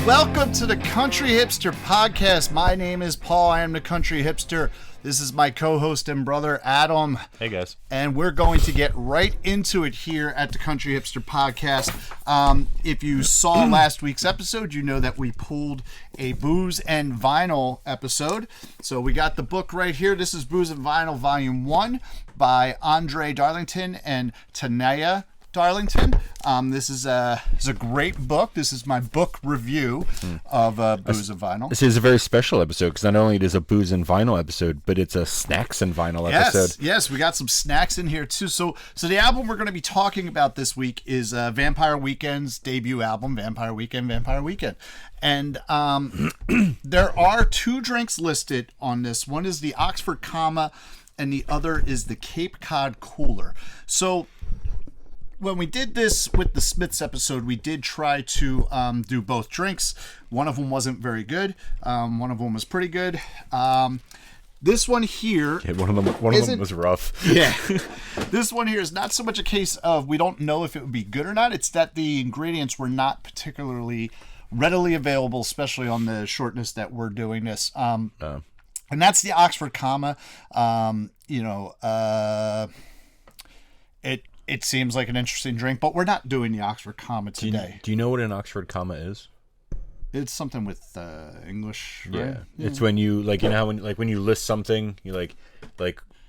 Welcome to the Country Hipster Podcast. My name is Paul. I am the Country Hipster. This is my co-host and brother, Adam. Hey, guys. And we're going to get right into it here at the Country Hipster Podcast. If you saw last week's episode, you know that we pulled a Booze and Vinyl episode. So we got the book right here. This is Booze and Vinyl Volume 1 by Andre Darlington and Tanaya Darlington. This is a great book. This is my book review of Booze and Vinyl. This is a very special episode because not only it is a Booze and Vinyl episode, but it's a Snacks and Vinyl episode. Yes, we got some snacks in here too. So the album we're going to be talking about this week is Vampire Weekend's debut album, Vampire Weekend. And there are two drinks listed on this. One is the Oxford Comma, and the other is the Cape Cod Cooler. So when we did this with the Smiths episode, we did try to do both drinks. One of them wasn't very good. One of them was pretty good. This one here... Yeah, one of them was rough. Yeah. This one here is not so much a case of we don't know if it would be good or not. It's that the ingredients were not particularly readily available, especially on the shortness that we're doing this. And that's the Oxford Comma. It seems like an interesting drink, but we're not doing the Oxford Comma today. Do you know what an Oxford Comma is? It's something with English, right? Yeah. It's when you how when you list something, you like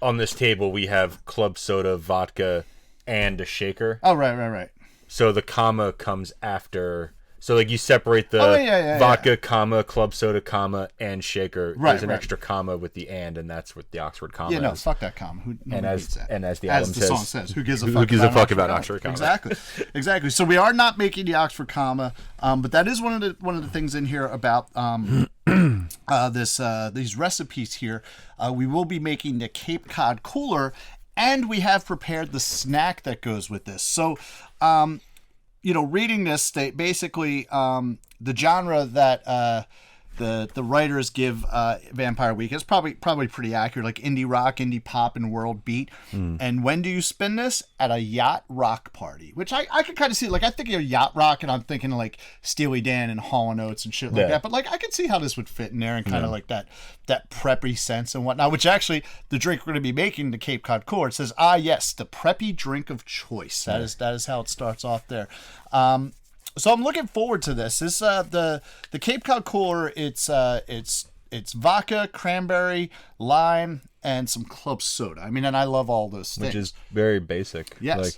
on this table we have club soda, vodka, and a shaker. Oh, right. So the comma comes after. So you separate the vodka, comma, club soda, comma, and shaker. Right, There's an extra comma with the and that's what the Oxford Comma is. Yeah, no, fuck that comma. As the song says, who gives a fuck about Oxford Comma? Exactly. So we are not making the Oxford Comma, but that is one of the things in here about these recipes here. We will be making the Cape Cod Cooler, and we have prepared the snack that goes with this. So, reading this, they basically the genre that the writers give Vampire Weekend is probably pretty accurate, like indie rock, indie pop, and world beat. And when do you spin this? At a yacht rock party, which I could kind of see. Like, I think of yacht rock, and I'm thinking like Steely Dan and Hall & Oates and shit like that. But I could see how this would fit in there and kind of like that preppy sense and whatnot. Which actually, the drink we're going to be making, the Cape Cod Cooler, it says, yes, the preppy drink of choice. That is how it starts off there. So I'm looking forward to this. This the Cape Cod Cooler. It's vodka, cranberry, lime, and some club soda. I mean, and I love all those things. Which is very basic. Yes.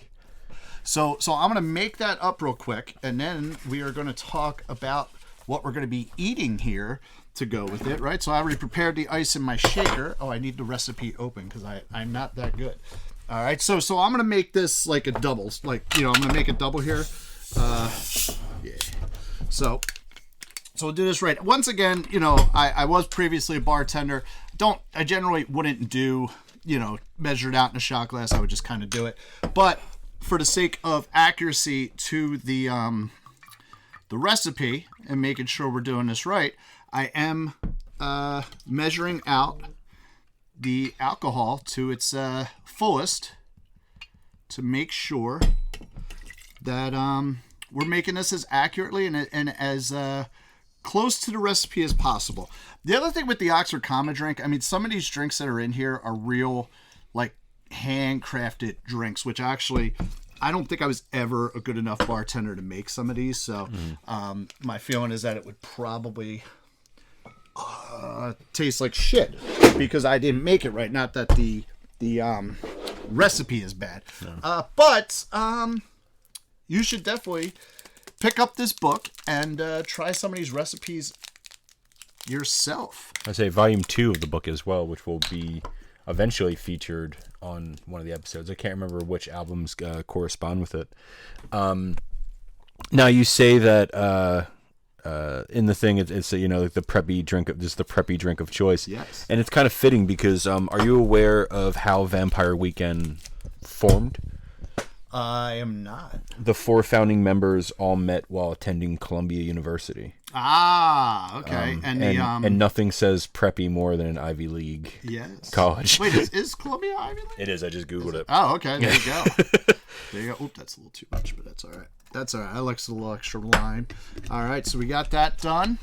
So I'm gonna make that up real quick, and then we are gonna talk about what we're gonna be eating here to go with it. Right. So I already prepared the ice in my shaker. Oh, I need the recipe open because I'm not that good. All right. So I'm gonna make this like a double. I'm gonna make a double here. So we'll do this right. Once again, I was previously a bartender. I generally wouldn't do, measure it out in a shot glass. I would just kind of do it. But for the sake of accuracy to the recipe and making sure we're doing this right, I am measuring out the alcohol to its fullest to make sure that we're making this as accurately and as close to the recipe as possible. The other thing with the Oxford Comma drink, I mean, some of these drinks that are in here are real, handcrafted drinks, which actually, I don't think I was ever a good enough bartender to make some of these. So my feeling is that it would probably taste like shit because I didn't make it right. Not that the recipe is bad. No. But you should definitely pick up this book and try some of these recipes yourself. I say volume 2 of the book as well, which will be eventually featured on one of the episodes. I can't remember which albums correspond with it. Now you say that in the thing it's the preppy drink of the preppy drink of choice. Yes. And it's kind of fitting because are you aware of how Vampire Weekend formed? I am not. The 4 founding members all met while attending Columbia University. Ah, okay. And nothing says preppy more than an Ivy League college. Wait, is Columbia Ivy League? It is. I just Googled it. Oh, okay. There you go. There you go. Oop, that's a little too much, but that's all right. That's all right. I like a little extra lime. All right, so we got that done.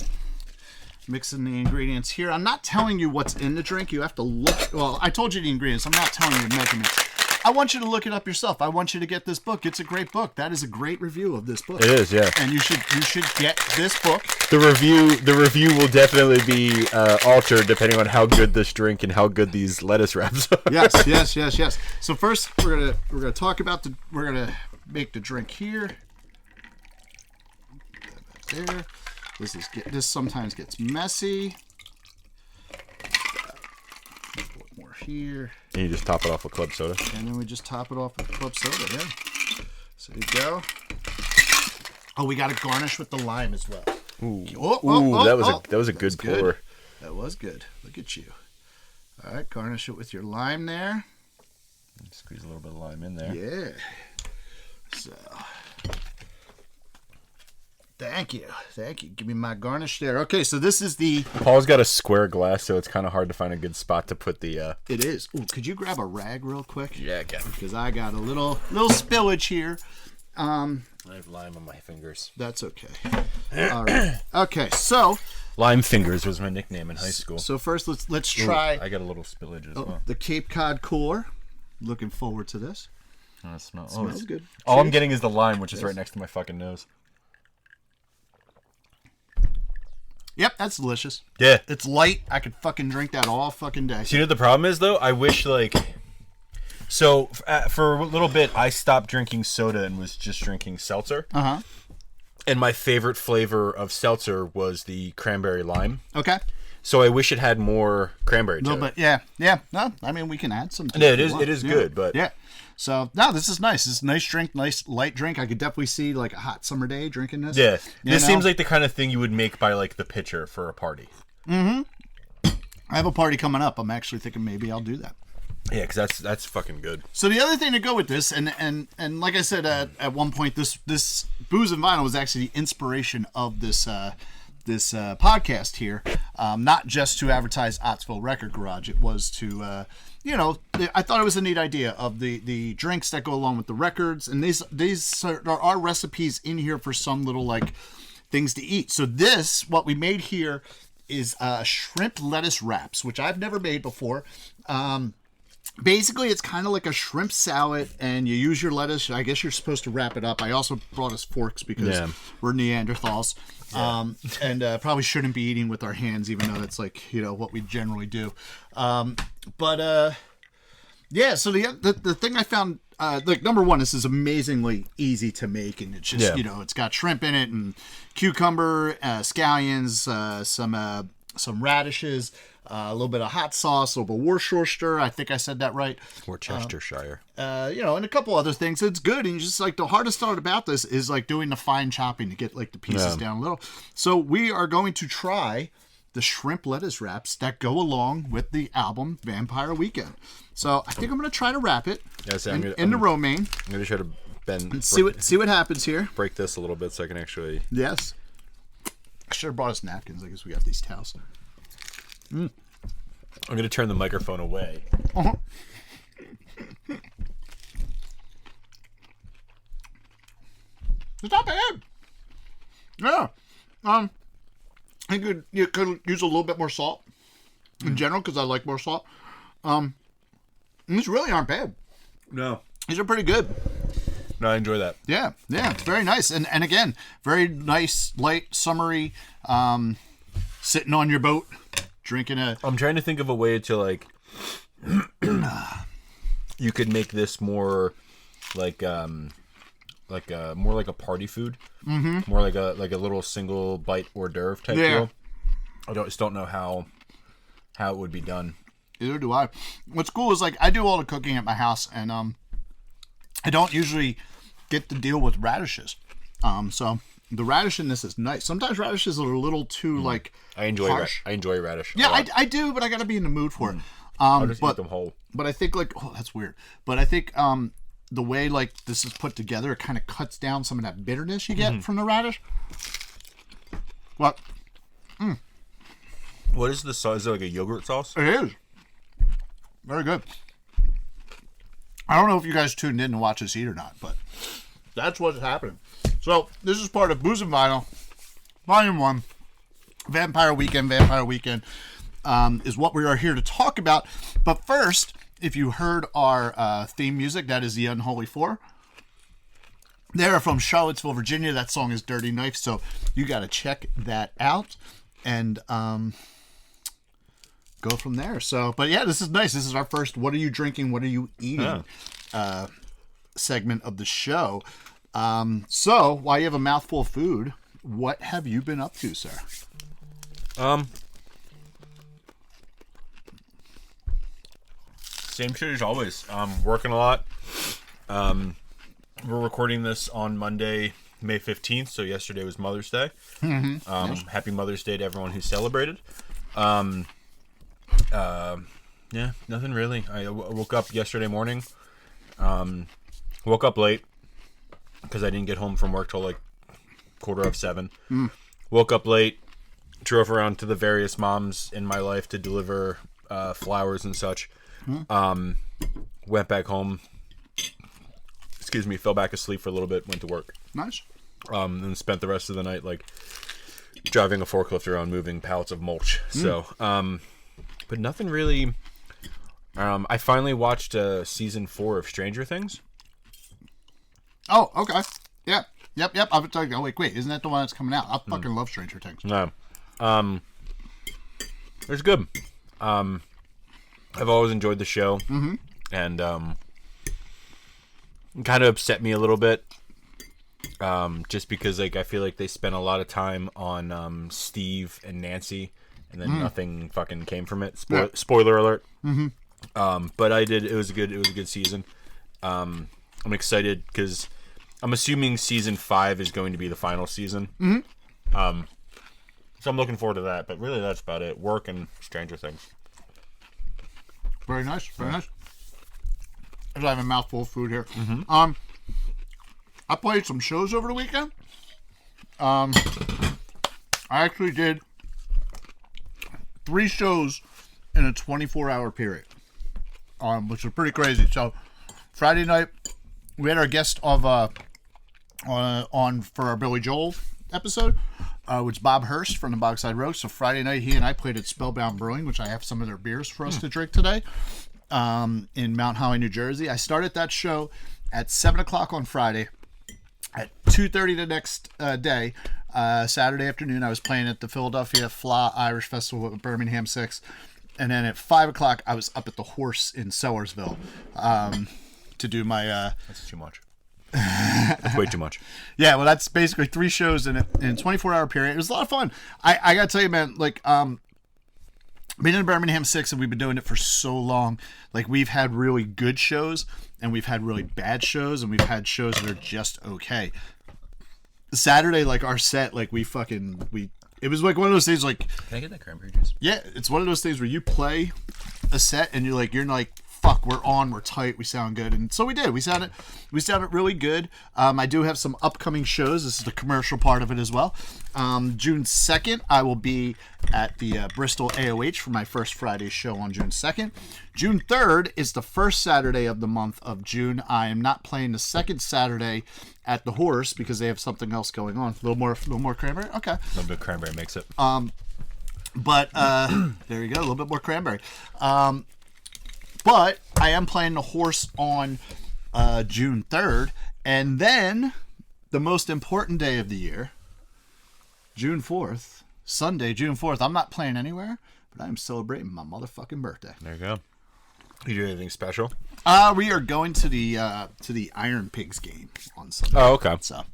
Mixing the ingredients here. I'm not telling you what's in the drink. You have to look. Well, I told you the ingredients. I'm not telling you the measurements. I want you to look it up yourself. I want you to get this book. It's a great book. That is a great review of this book. It is, yeah. And you should get this book. The review will definitely be altered depending on how good this drink and how good these lettuce wraps are. Yes. So first we're gonna talk about we're gonna make the drink here. There. This sometimes gets messy. A little more here. And you just top it off with club soda. And then we just top it off with club soda, yeah. So there you go. Oh, we got to garnish with the lime as well. Ooh, that was a good pour. That was good. Look at you. All right, garnish it with your lime there. Squeeze a little bit of lime in there. Yeah. So, thank you. Give me my garnish there. Okay, so this is the... Paul's got a square glass, so it's kind of hard to find a good spot to put the... It is. Ooh, could you grab a rag real quick? Yeah, I can. Because I got a little spillage here. I have lime on my fingers. That's okay. All right. Okay, so... Lime Fingers was my nickname in high school. So first, let's try... Ooh, I got a little spillage as well. The Cape Cod Cooler. Looking forward to this. Oh, it smells good. All I'm getting is the lime, which is right next to my fucking nose. Yep, that's delicious. Yeah. It's light. I could fucking drink that all fucking day. So you know what the problem is, though? I wish, like... So, for a little bit, I stopped drinking soda and was just drinking seltzer. Uh-huh. And my favorite flavor of seltzer was the cranberry lime. Okay. So I wish it had more cranberry to it. But yeah. No, I mean, we can add some. Yeah, it is good, but... Yeah. So, no, this is nice. This is a nice drink, nice light drink. I could definitely see, like, a hot summer day drinking this. Yeah. This seems like the kind of thing you would make by, like, the pitcher for a party. Mm-hmm. I have a party coming up. I'm actually thinking maybe I'll do that. Yeah, because that's fucking good. So the other thing to go with this, and like I said at one point, this Booze and Vinyl was actually the inspiration of this podcast here, not just to advertise Ottsville Record Garage. It was to, I thought it was a neat idea of the drinks that go along with the records, and these there are recipes in here for some little like things to eat. So what we made here is shrimp lettuce wraps, which I've never made before. Basically, it's kind of like a shrimp salad, and you use your lettuce. I guess you're supposed to wrap it up. I also brought us forks because we're Neanderthals, and probably shouldn't be eating with our hands, even though that's like what we generally do. So the thing I found, number one, this is amazingly easy to make, and it's just it's got shrimp in it and cucumber, scallions, some radishes. A little bit of hot sauce, a little bit of Worcestershire. I think I said that right. Worcestershire. And a couple other things. It's good. And just like the hardest part about this is like doing the fine chopping to get like the pieces down a little. So we are going to try the shrimp lettuce wraps that go along with the album Vampire Weekend. So I think I'm going to try to wrap it in the romaine. I'm going to try to bend. And see what happens here. Break this a little bit so I can actually. Yes. I should have brought us napkins. I guess we got these towels. I'm going to turn the microphone away. Uh-huh. It's not bad. Yeah. I think you could use a little bit more salt in general because I like more salt. These really aren't bad. No. These are pretty good. No, I enjoy that. Yeah. It's very nice. And again, very nice, light, summery, sitting on your boat. Drinking I'm trying to think of a way to like you could make this more like more like a party food. Mm-hmm. More like a little single bite hors d'oeuvre type deal. I just don't know how it would be done. Either do I. What's cool is like I do all the cooking at my house, and I don't usually get to deal with radishes. So the radish in this is nice. Sometimes radishes are a little too like harsh. I enjoy radish. Yeah, I do, but I gotta be in the mood for it. I'll just eat them whole. But I think like that's weird. But I think the way like this is put together, it kind of cuts down some of that bitterness you get from the radish. What? What is the sauce? Is it like a yogurt sauce? It is. Very good. I don't know if you guys tuned in to watch us eat or not, but that's what's happening. So this is part of Booze and Vinyl, Volume 1, Vampire Weekend is what we are here to talk about. But first, if you heard our theme music, that is the Unholy Four. They're from Charlottesville, Virginia. That song is Dirty Knife, so you got to check that out and go from there. So, but yeah, this is nice. This is our first "What are you drinking? What are you eating?" Segment of the show. So, while you have a mouthful of food, what have you been up to, sir? Same shit as always. Working a lot. We're recording this on Monday, May 15th, so yesterday was Mother's Day. Happy Mother's Day to everyone who celebrated. Yeah, nothing really. I woke up yesterday morning. Woke up late because I didn't get home from work till like 6:45. Woke up late, drove around to the various moms in my life to deliver flowers and such. Went back home. Excuse me, fell back asleep for a little bit, went to work. Nice. And spent the rest of the night like driving a forklift around moving pallets of mulch. So, but nothing really. I finally watched season 4 of Stranger Things. Oh, okay. Yeah. Yep. I was talking. Oh, wait. Isn't that the one that's coming out? I fucking love Stranger Things. No. It's good. I've always enjoyed the show. And it kind of upset me a little bit. Just because like I feel like they spent a lot of time on Steve and Nancy, and then nothing fucking came from it. Spoiler alert. But it was a good season. I'm excited because I'm assuming season 5 is going to be the final season. So I'm looking forward to that. But really, that's about it. Work and Stranger Things. Very nice. Very nice. I have a mouthful of food here. I played some shows over the weekend. I actually did 3 shows in a 24-hour period, which was pretty crazy. So Friday night, we had our guest of on for our Billy Joel episode, which is Bob Hurst from the Bogside Roast. So Friday night, he and I played at Spellbound Brewing, which I have some of their beers for us to drink today, in Mount Holly, New Jersey. I started that show at 7 o'clock on Friday. At 2:30 the next day, Saturday afternoon, I was playing at the Philadelphia Fla Irish Festival at Birmingham 6. And then at 5 o'clock, I was up at the Horse in Sellersville to do my... That's too much. That's way too much. Yeah, well, that's basically 3 shows in a 24-hour period. It was a lot of fun. I got to tell you, man, like... being in Birmingham 6 and we've been doing it for so long, like we've had really good shows and we've had really bad shows and we've had shows that are just okay. Saturday, like our set, like it was like one of those things like, can I get that cranberry juice? Yeah, it's one of those things where you play a set and you're like fuck, we're on, we're tight, we sound good. And so we did. We sounded really good. I do have some upcoming shows. This is the commercial part of it as well. June 2nd, I will be at the Bristol AOH for my first Friday show on June 2nd. June 3rd is the first Saturday of the month of June. I am not playing the second Saturday at the Horse because they have something else going on. A little more cranberry? Okay. A little bit of cranberry makes it. But there you go, a little bit more cranberry. But I am playing the Horse on June 3rd. And then the most important day of the year, June 4th, Sunday, June 4th. I'm not playing anywhere, but I am celebrating my motherfucking birthday. There you go. You do anything special? We are going to the Iron Pigs game on Sunday. Oh, okay. So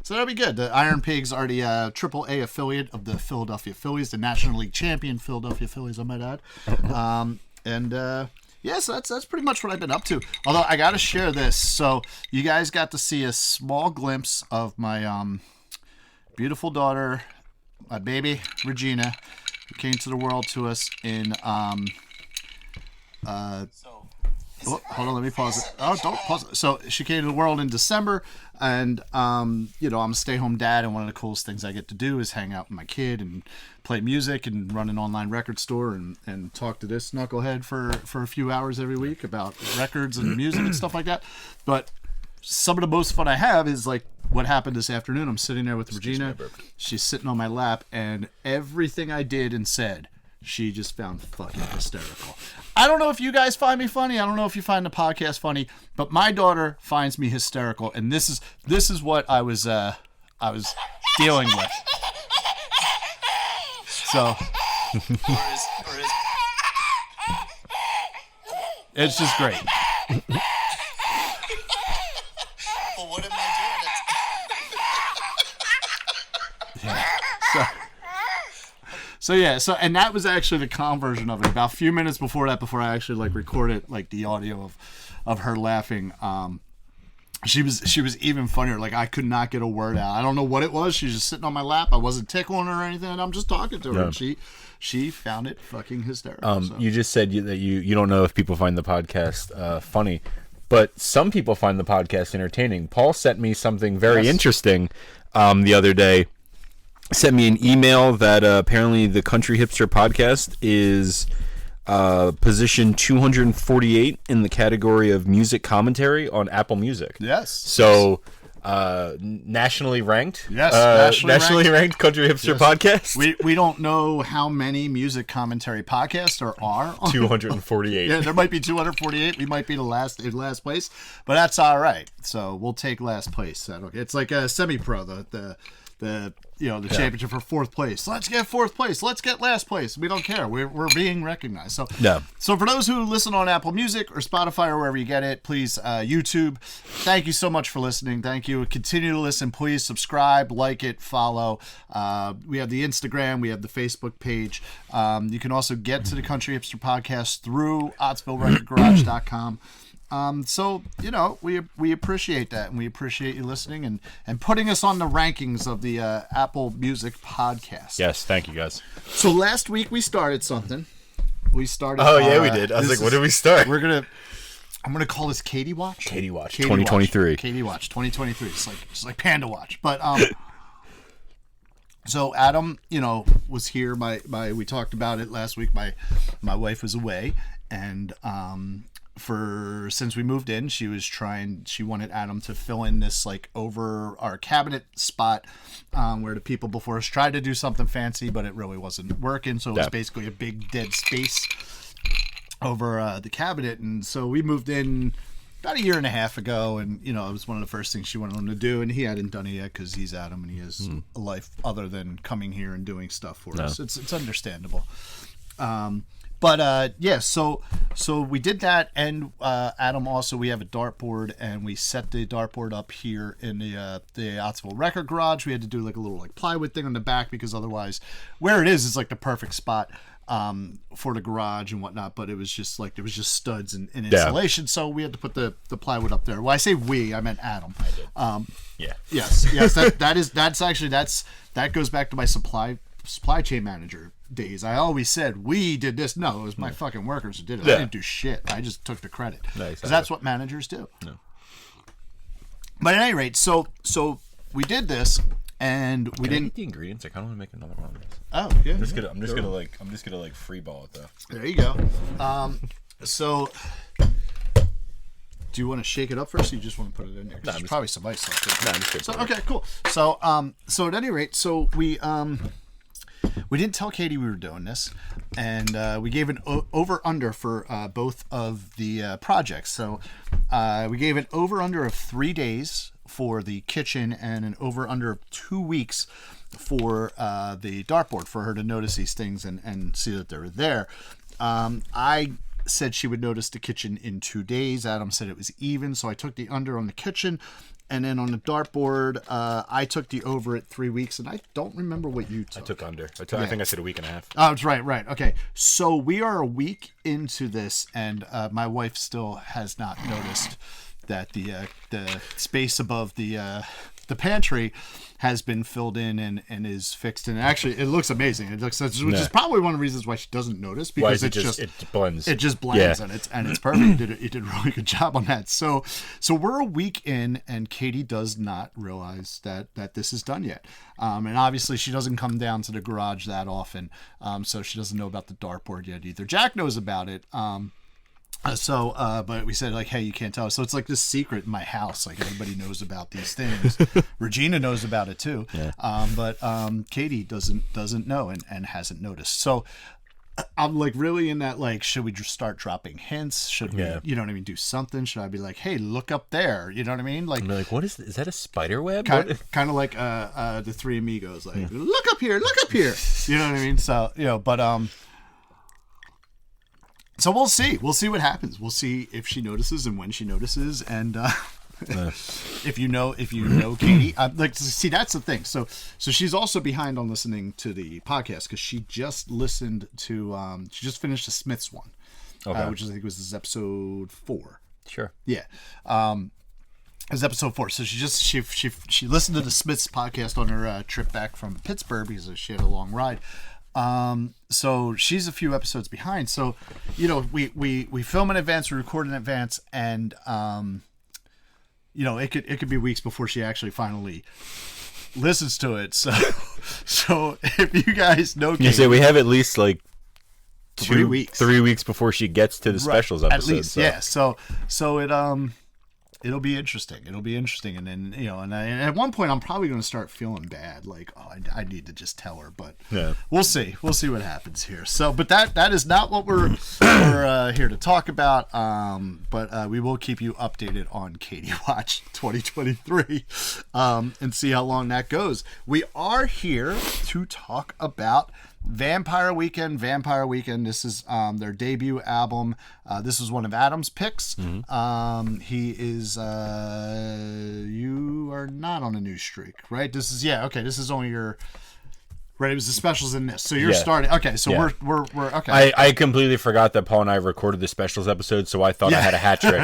that'll be good. The Iron Pigs are the AAA affiliate of the Philadelphia Phillies, the National League champion Philadelphia Phillies, I might add. Yeah, so that's pretty much what I've been up to. Although I got to share this. So you guys got to see a small glimpse of my beautiful daughter, my baby, Regina, who came to the world to us in Oh, hold on, let me pause it. Oh, don't pause it. So she came to the world in December, and I'm a stay-home dad, and one of the coolest things I get to do is hang out with my kid and play music and run an online record store and talk to this knucklehead for a few hours every week about records and music and stuff like that. But some of the most fun I have is like what happened this afternoon. I'm sitting there with Regina. She's sitting on my lap, and everything I did and said, she just found fucking hysterical. I don't know if you guys find me funny. I don't know if you find the podcast funny, but my daughter finds me hysterical, and this is what I was dealing with. So it's just great. Well, what am I doing? So and that was actually the calm version of it. About a few minutes before that, before I actually like recorded like the audio of her laughing, she was even funnier. Like I could not get a word out. I don't know what it was. She's just sitting on my lap. I wasn't tickling her or anything. And I'm just talking to her. Yeah. And she found it fucking hysterical. So. You just said that you don't know if people find the podcast funny, but some people find the podcast entertaining. Paul sent me something very interesting the other day. Sent me an email that apparently the Country Hipster podcast is position 248 in the category of music commentary on Apple Music. Yes. So nationally ranked. Yes, nationally ranked Country Hipster podcast. We don't know how many music commentary podcasts there are. 248. Yeah, there might be 248. We might be in last place, but that's all right. So we'll take last place. It's like a semi-pro, the championship for fourth place. Let's get fourth place. Let's get last place. We don't care. We're being recognized. So for those who listen on Apple Music or Spotify or wherever you get it, please YouTube. Thank you so much for listening. Thank you. Continue to listen. Please subscribe, like it, follow. We have the Instagram. We have the Facebook page. You can also get to the Country Hipster podcast through OttsvilleRecordGarage.com. So, we appreciate that, and we appreciate you listening and putting us on the rankings of the Apple Music podcast. Yes, thank you guys. So last week we started something. We started. Oh, yeah, we did. I was like, what did we start? I'm going to call this Katie Watch. Katie Watch 2023. Katie Watch 2023. It's like Panda Watch. But, so Adam, was here. We talked about it last week. My wife was away, and, since we moved in, she wanted Adam to fill in this like over our cabinet spot where the people before us tried to do something fancy, but it really wasn't working. So it was basically a big dead space over the cabinet. And so we moved in about a year and a half ago, and it was one of the first things she wanted him to do, and he hadn't done it yet because he's Adam and he has a life other than coming here and doing stuff for us. It's understandable. But so we did that, and Adam also, we have a dartboard, and we set the dartboard up here in the Ottsville Record Garage. We had to do like a little like plywood thing on the back because otherwise, where it is like the perfect spot for the garage and whatnot. But it was just studs and insulation, so we had to put the plywood up there. Well, I say we, I meant Adam. I did. Yes. That goes back to my supply chain manager days. I always said we did this. No, it was my fucking workers who did it. I didn't do shit. I just took the credit because that's what managers do. No. But at any rate, so we did this, and we didn't eat the ingredients. I kind of want to make another one of this. Oh yeah. I'm just gonna free ball it though. There you go. So do you want to shake it up first, or you just want to put it in there? There's probably some ice left. No, I'm just kidding. Okay, cool. So at any rate, so we didn't tell Katie we were doing this, and we gave an over-under for both of the projects. So we gave an over-under of 3 days for the kitchen and an over-under of 2 weeks for the dartboard, for her to notice these things and see that they're there. I said she would notice the kitchen in 2 days. Adam said it was even, so I took the under on the kitchen. And then on the dartboard, I took the over at 3 weeks, and I don't remember what you took. I took under. I think I said a week and a half. Oh, it's right. Okay, so we are a week into this, and my wife still has not noticed that the space above the the pantry has been filled in and is fixed, and actually it looks amazing. It looks, which is probably one of the reasons why she doesn't notice, because it blends. It just blends, and it's perfect. You did a really good job on that. So we're a week in, and Katie does not realize that this is done yet. And obviously she doesn't come down to the garage that often, so she doesn't know about the dartboard yet either. Jack knows about it. But we said, like, hey, you can't tell us. So it's like this secret in my house. Like, everybody knows about these things. Regina knows about it too. Yeah. But Katie doesn't know and hasn't noticed. So I'm like really in that, like, should we just start dropping hints? Should we, you know what I mean, do something? Should I be like, hey, look up there? You know what I mean? Like, what is that, a spider web? Kind of like the Three Amigos. Like, look up here. You know what I mean? So, but so we'll see. We'll see what happens. We'll see if she notices and when she notices, and if you know Katie. Like, see, that's the thing. So she's also behind on listening to the podcast because she just listened to. She just finished the Smiths one, which I think was this episode 4. Sure. Yeah. It was episode 4. So she listened to the Smiths podcast on her trip back from Pittsburgh because she had a long ride. So she's a few episodes behind. So, we film in advance, we record in advance, and it could be weeks before she actually finally listens to it. So if you guys know, you say we have at least like 3 weeks, 3 weeks before she gets to the specials episode. At least, yeah. So it'll be interesting. And then, and at one point I'm probably going to start feeling bad. Like, oh, I need to just tell her, but we'll see. We'll see what happens here. So, but that is not what we're here to talk about. But we will keep you updated on Katie Watch 2023, and see how long that goes. We are here to talk about Vampire Weekend. This is their debut album. This was one of Adam's picks. Mm-hmm. He is you are not on a new streak, right? This is only your right. It was the specials in this, so you're starting. Okay, so we're okay. I completely forgot that Paul and I recorded the specials episode, so I thought I had a hat trick.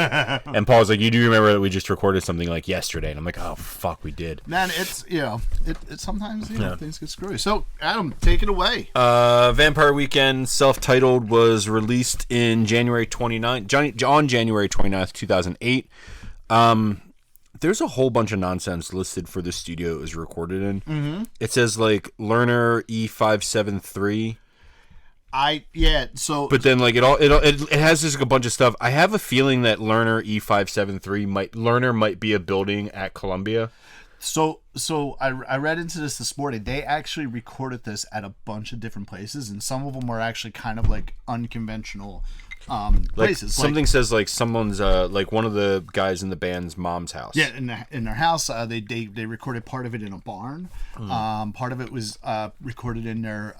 And Paul's like, "You do remember that we just recorded something like yesterday?" And I'm like, "Oh fuck, we did." Man, it's it sometimes things get screwy. So Adam, take it away. Vampire Weekend, self-titled, was released in January 29th, 2008. There's a whole bunch of nonsense listed for the studio it was recorded in. Mm-hmm. It says like Lerner E573. But then like it has just a bunch of stuff. I have a feeling that Lerner E573 might be a building at Columbia. So I read into this morning. They actually recorded this at a bunch of different places, and some of them were actually kind of like unconventional places. Something says like someone's like one of the guys in the band's mom's house. Yeah, in their house. They recorded part of it in a barn. Part of it was recorded in their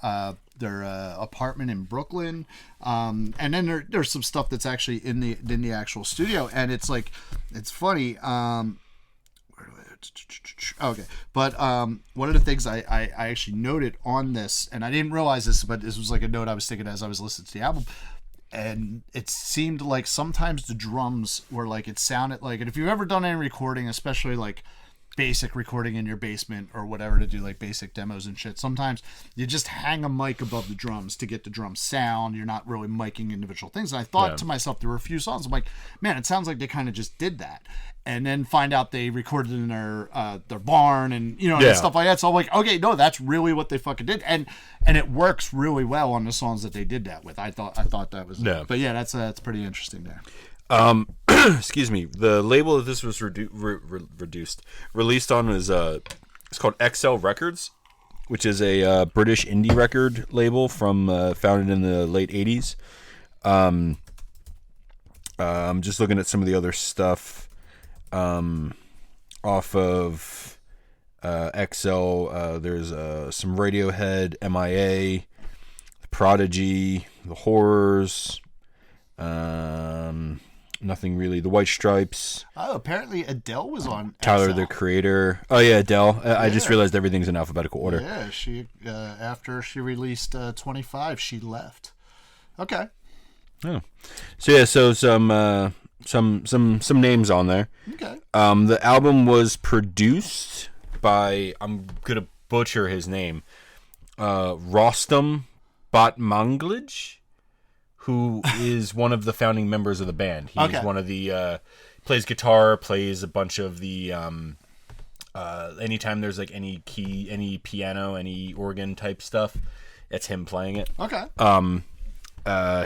apartment in Brooklyn. And then there's some stuff that's actually in the actual studio, and it's funny. Okay, but one of the things I actually noted on this, and I didn't realize this, but this was like a note I was thinking as I was listening to the album, and it seemed like sometimes the drums were like, it sounded like, and if you've ever done any recording, especially like basic recording in your basement or whatever to do like basic demos and shit, sometimes you just hang a mic above the drums to get the drum sound. You're not really miking individual things. And I thought to myself, there were a few songs I'm like, man, it sounds like they kind of just did that, and then find out they recorded in their barn and and stuff like that. So I'm like, okay, no, that's really what they fucking did, and it works really well on the songs that they did that with. I thought that was but yeah, that's pretty interesting there. Excuse me. The label that this was released on is it's called XL Records, which is a British indie record label from founded in the late 80s. I'm just looking at some of the other stuff off of XL. There's some Radiohead, MIA, The Prodigy, The Horrors. Nothing really. The White Stripes. Oh, apparently Adele was on Tyler, XL. the Creator. Oh yeah, Adele. I just realized everything's in alphabetical order. Yeah, she after she released 25, she left. Okay. Oh, so some names on there. Okay. The album was produced by, I'm gonna butcher his name, Rostam Batmanglij, who is one of the founding members of the band. He's one of the plays guitar, plays a bunch of the anytime there's like any key, any piano, any organ type stuff, it's him playing it. Okay.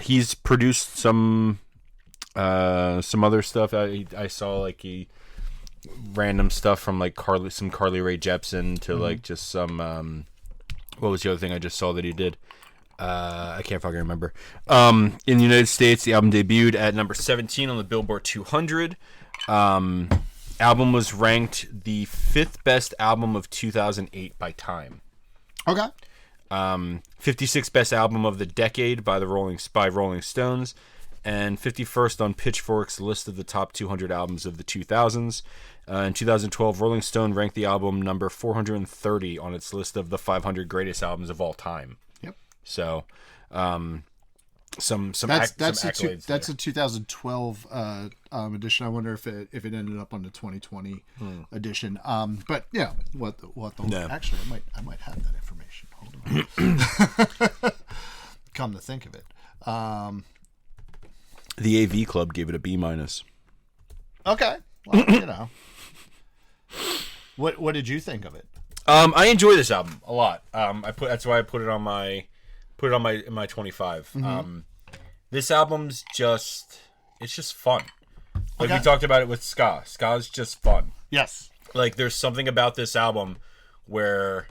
He's produced some other stuff. I saw like random stuff from like Carly Rae Jepsen to like just some what was the other thing I just saw that he did? I can't fucking remember. In the United States, the album debuted at number 17 on the Billboard 200. Album was ranked the 5th best album of 2008 by Time. Okay. 56th best album of the decade by Rolling Stones, and 51st on Pitchfork's list of the top 200 albums of the 2000s. In 2012, Rolling Stone ranked the album number 430 on its list of the 500 greatest albums of all time. Yep. So, some accolades. That's a 2012 edition. I wonder if it ended up on the 2020 edition. But yeah, what the actually I might have that information. Hold on. Come to think of it, the AV Club gave it a B-. Okay, well, What did you think of it? I enjoy this album a lot. That's why I put it on my in my 25. Mm-hmm. This album's just fun. Like we talked about it with ska. Ska's just fun. Yes. Like there's something about this album where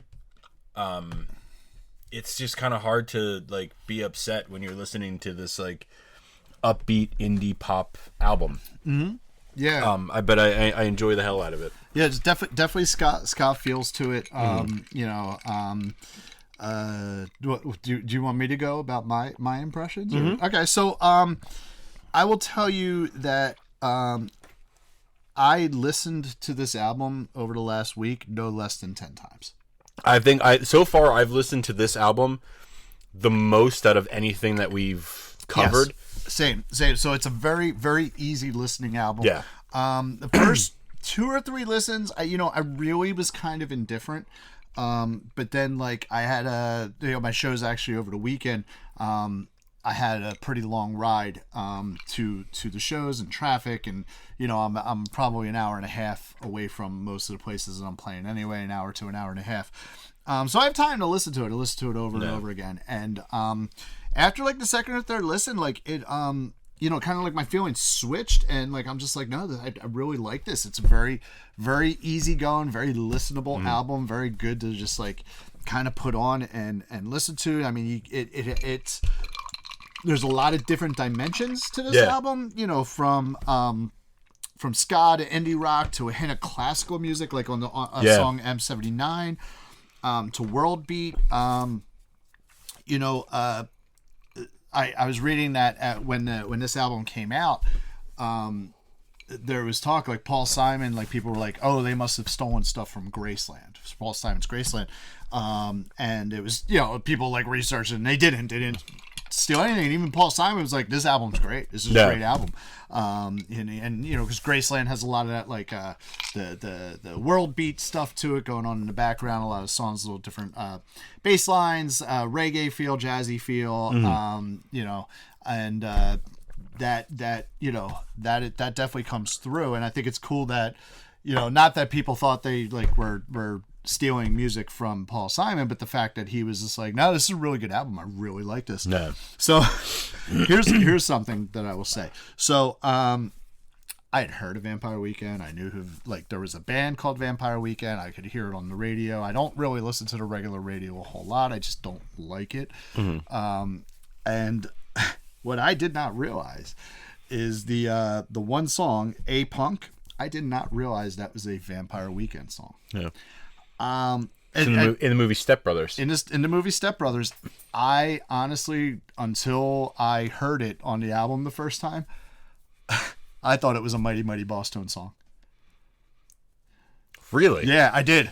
it's just kind of hard to like be upset when you're listening to this like upbeat indie pop album. Mm-hmm. Yeah. But I enjoy the hell out of it. Yeah, it's definitely ska feels to it. Do you want me to go about my impressions? Mm-hmm. Okay, so I will tell you that I listened to this album over the last week no less than 10 times. I think so far I've listened to this album the most out of anything that we've covered. Yes. Same. So it's a very, very easy listening album. Yeah. The first 2 or 3 listens, I really was kind of indifferent. But then like I had my show's actually over the weekend. I had a pretty long ride to the shows and traffic, and I'm probably an hour and a half away from most of the places that I'm playing anyway, an hour to an hour and a half. So I have time to listen to it. I listen to it over and over again. And after like the second or third listen, like it kind of like my feelings switched, and like I'm just like, no, I really like this. It's a very, very easygoing, very listenable album. Very good to just like kind of put on and listen to. I mean, it's there's a lot of different dimensions to this album. From ska to indie rock to a hint of classical music, like on the song M79, to world beat. I was reading that when this album came out, there was talk like Paul Simon, like people were like, oh, they must have stolen stuff from Graceland, Paul Simon's Graceland, and it was people like researched it, and they didn't steal anything. And even Paul Simon was like, this album's great. This is a great album. And because Graceland has a lot of that like the world beat stuff to it going on in the background, a lot of songs, a little different bass lines, reggae feel, jazzy feel, and that definitely comes through. And I think it's cool that not that people thought they like were stealing music from Paul Simon, but the fact that he was just like, no, this is a really good album. I really like this. No. So here's something that I will say. So I had heard of Vampire Weekend. I knew there was a band called Vampire Weekend. I could hear it on the radio. I don't really listen to the regular radio a whole lot. I just don't like it. Mm-hmm. And what I did not realize is the one song, A Punk. I did not realize that was a Vampire Weekend song. Yeah. In the movie Step Brothers. In the movie Step Brothers, I honestly, until I heard it on the album the first time, I thought it was a Mighty Mighty Boss Tone song. Really? Yeah, I did.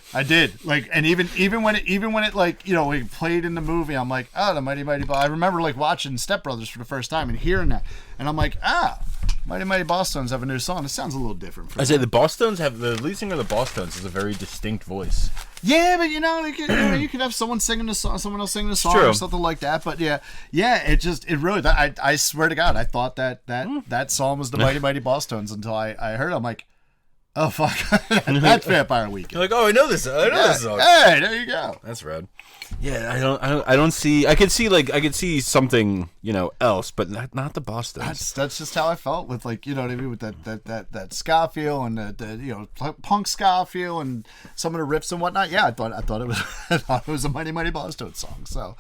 Like, and even when it like we played in the movie, I'm like, oh, the Mighty Mighty Boss. I remember like watching Step Brothers for the first time and hearing that, and I'm like, Mighty Mighty Bosstones have a new song. It sounds a little different. I say the Bosstones have the lead singer of the Bosstones has a very distinct voice. Yeah, but you could have someone singing the song, someone else singing the song, True. or something like that. But yeah, it really. I swear to God, I thought that song was the Mighty Mighty Bosstones until I heard it. I'm like, oh fuck, that's Vampire Weekend. You're like, oh, I know this song. Hey, there you go. That's rad. Yeah, I don't see. I could see something, else, but not the Bosstones. That's just how I felt with, like, you know what I mean, with that ska feel and the punk ska feel and some of the riffs and whatnot. Yeah, I thought it was it was a Mighty Mighty Bosstones song. So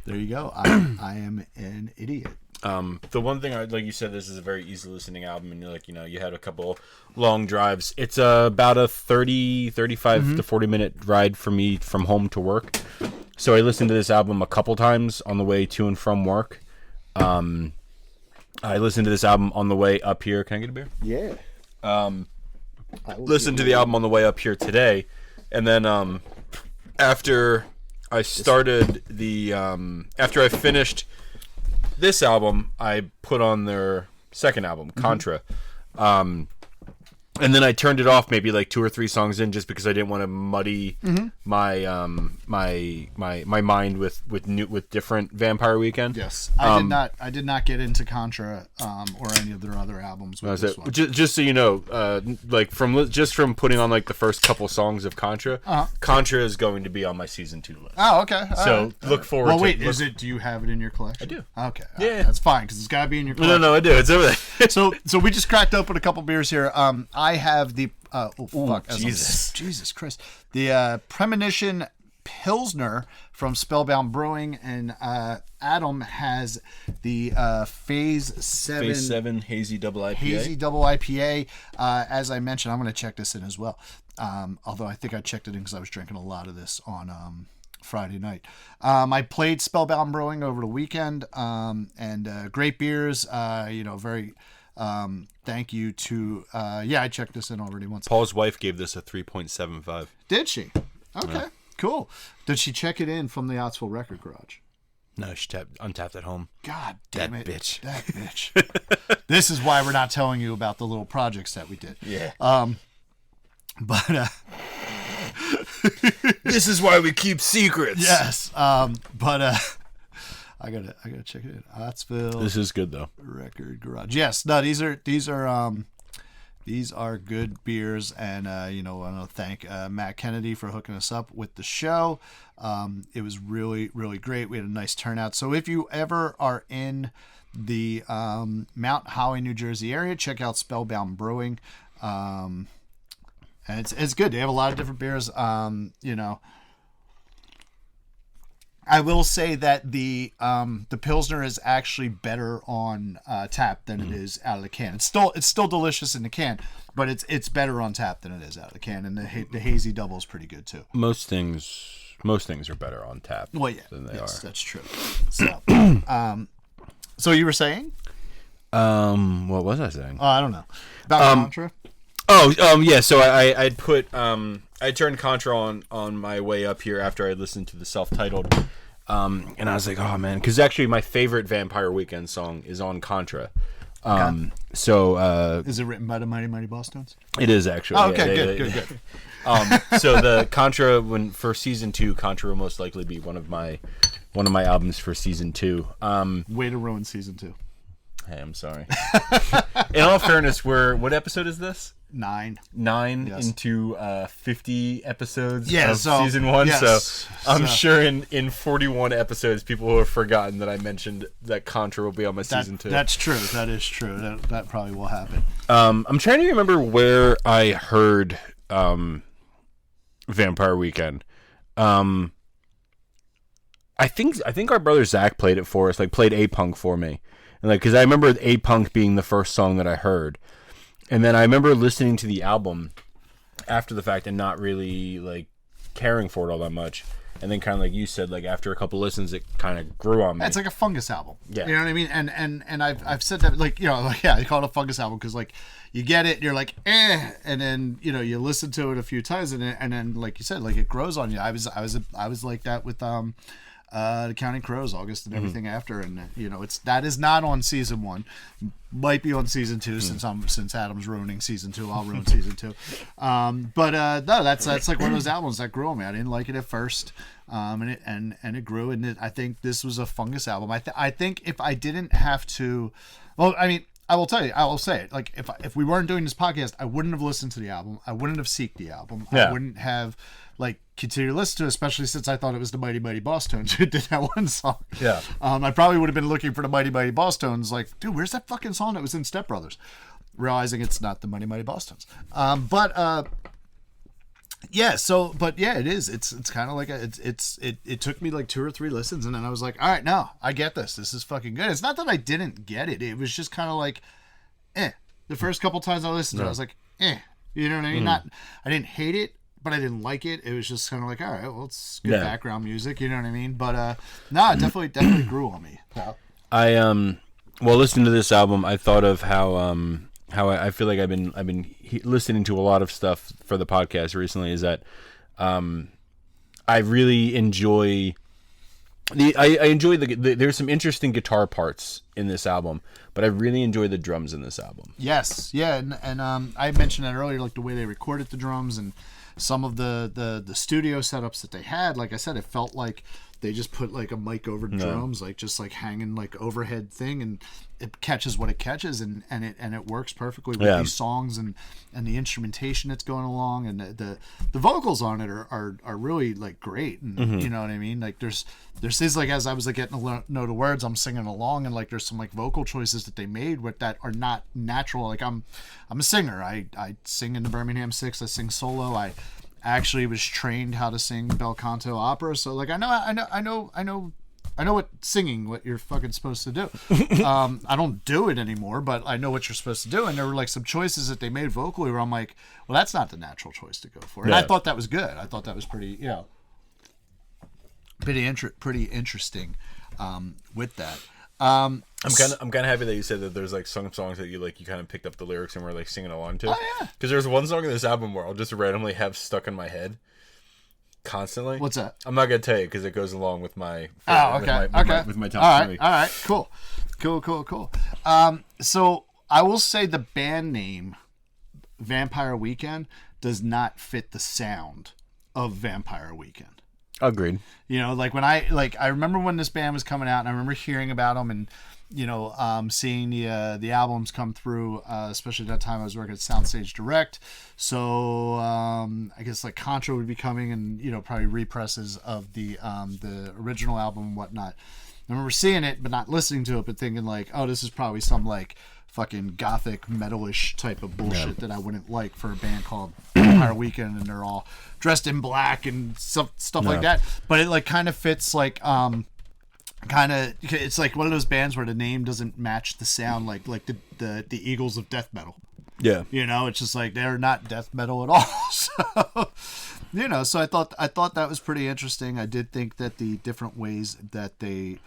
there you go. I am an idiot. The one thing, like you said, this is a very easy listening album, and you're like, you had a couple long drives. It's about a 35 to 40 minute ride for me from home to work. So I listened to this album a couple times on the way to and from work. I listened to this album on the way up here. Can I get a beer? Yeah. Listened to the album on the way up here today, and then after I started after I finished this album, I put on their second album, Contra. And then I turned it off maybe like 2 or 3 songs in, just because I didn't want to muddy my my mind with different Vampire Weekend. Yes, I did not get into Contra or any of their other albums with this one. Just so you know, like from putting on like the first couple songs of Contra, Contra is going to be on my season 2 list. Oh, okay. So look forward. Well, to wait, do you have it in your collection? I do. Okay. Yeah, that's fine, because it's got to be in your collection. No, I do. It's over there. So we just cracked open a couple beers here. I have the Jesus Christ, the Premonition Pilsner from Spellbound Brewing, and Adam has the Phase 7 Hazy Double IPA. Hazy Double IPA. As I mentioned, I'm going to check this in as well. Although I think I checked it in because I was drinking a lot of this on Friday night. I played Spellbound Brewing over the weekend, and great beers. Very. Thank you to I checked this in already once. Paul's wife gave this a 3.75. Did she? Okay, cool. Did she check it in from the Ottsville Record Garage? No, she untapped at home. God damn that bitch. That bitch. This is why we're not telling you about the little projects that we did. Yeah. But this is why we keep secrets. Yes. I gotta check it in. Ottsville. This is good though. Record Garage. Yes. No, these are good beers, and I want to thank Matt Kennedy for hooking us up with the show. It was really, really great. We had a nice turnout. So if you ever are in the Mount Holly, New Jersey area, check out Spellbound Brewing. And it's good. They have a lot of different beers. I will say that the Pilsner is actually better on tap than it is out of the can. It's still delicious in the can, but it's better on tap than it is out of the can. And the Hazy Double is pretty good too. Most things are better on tap. Well, yeah, than they are. That's true. So, so you were saying? What was I saying? Oh, I don't know. About Contra? Yeah. So I'd put I turned Contra on my way up here after I listened to the self-titled, and I was like, oh man, because actually my favorite Vampire Weekend song is on Contra. So is it written by the Mighty Mighty Bosstones? It is actually. Oh, okay, good. So the Contra, for season 2, Contra will most likely be one of my albums for season 2. Way to ruin season 2. Hey, I'm sorry. In all fairness, what episode is this? 9 yes. Into 50 episodes of so, season 1. Yes, so I'm sure in 41 episodes, people will have forgotten that I mentioned that Contra will be on my season 2. That's true. That is true. That probably will happen. I'm trying to remember where I heard Vampire Weekend. I think our brother Zach played it for us. Like played A-Punk for me, and because I remember A-Punk being the first song that I heard. And then I remember listening to the album after the fact and not really caring for it all that much. And then kind of like you said, after a couple listens, it kind of grew on me. It's like a fungus album. Yeah. You know what I mean? And I've said that they call it a fungus album because you get it, you're like, and then you listen to it a few times and then like you said, it grows on you. I was like that with The Counting Crows, August and everything after, and that is not on season 1. Might be on season 2 since Adam's ruining season 2. I'll ruin season 2. But no, that's like one of those albums that grew on me. I didn't like it at first, and it grew, and I think this was a fungus album. I think if I didn't have to, well, I mean, I will tell you, I will say it. Like if we weren't doing this podcast, I wouldn't have listened to the album. I wouldn't have seeked the album. Yeah. I wouldn't have continue to listen to it, especially since I thought it was the Mighty Mighty Boss Tones who did that one song. Yeah. I probably would have been looking for the Mighty Mighty Boss Tones, like, dude, where's that fucking song that was in Step Brothers? Realizing it's not the Mighty Mighty Boss Tones. It is. It's kind of like it took me like 2 or 3 listens, and then I was like, all right, no, I get this. This is fucking good. It's not that I didn't get it. It was just kind of like, The first couple times I listened to it, I was like, You know what I mean? I didn't hate it, but I didn't like it. It was just kind of like, all right, well, it's good background music. You know what I mean? But no, it definitely grew on me. Well, listening to this album, I thought of how I feel like I've been listening to a lot of stuff for the podcast recently. Is that I really enjoy I enjoy there's some interesting guitar parts in this album, but I really enjoy the drums in this album. Yes, yeah, and I mentioned that earlier, like the way they recorded the drums and some of the studio setups that they had. Like I said, it felt like they just put like a mic over drums, like just like hanging like overhead thing, and it catches what it catches, and it works perfectly with these songs and the instrumentation that's going along, and the vocals on it are really like great, and you know what I mean. Like there's these, like, as I was like getting to know the words, I'm singing along, and like there's some like vocal choices that they made with that are not natural. Like I'm a singer. I sing in the Birmingham Six. I sing solo. I actually was trained how to sing bel canto opera, so like I know what you're fucking supposed to do. I don't do it anymore, but I know what you're supposed to do. And there were like some choices that they made vocally where I'm like, well, that's not the natural choice to go for. And I thought that was good. I thought that was pretty, pretty interesting with that. I'm kind of happy that you said that there's like some songs that you kind of picked up the lyrics and were like singing along to. Oh yeah. Because there's one song in this album where I'll just randomly have stuck in my head constantly. What's that? I'm not gonna tell you because it goes along with my with my top 3. All right, cool. So I will say the band name Vampire Weekend does not fit the sound of Vampire Weekend. Agreed. Like when I remember when this band was coming out, and I remember hearing about them, and seeing the albums come through, especially at that time I was working at Soundstage Direct. So I guess like Contra would be coming, and probably represses of the original album and whatnot. I remember seeing it but not listening to it, but thinking like, oh, this is probably some like fucking gothic metalish type of bullshit that I wouldn't like for a band called Vampire Weekend, and they're all dressed in black and stuff like that. But it like kind of fits like it's like one of those bands where the name doesn't match the sound, like the Eagles of death metal. Yeah. It's just like they're not death metal at all. So so I thought that was pretty interesting. I did think that the different ways that they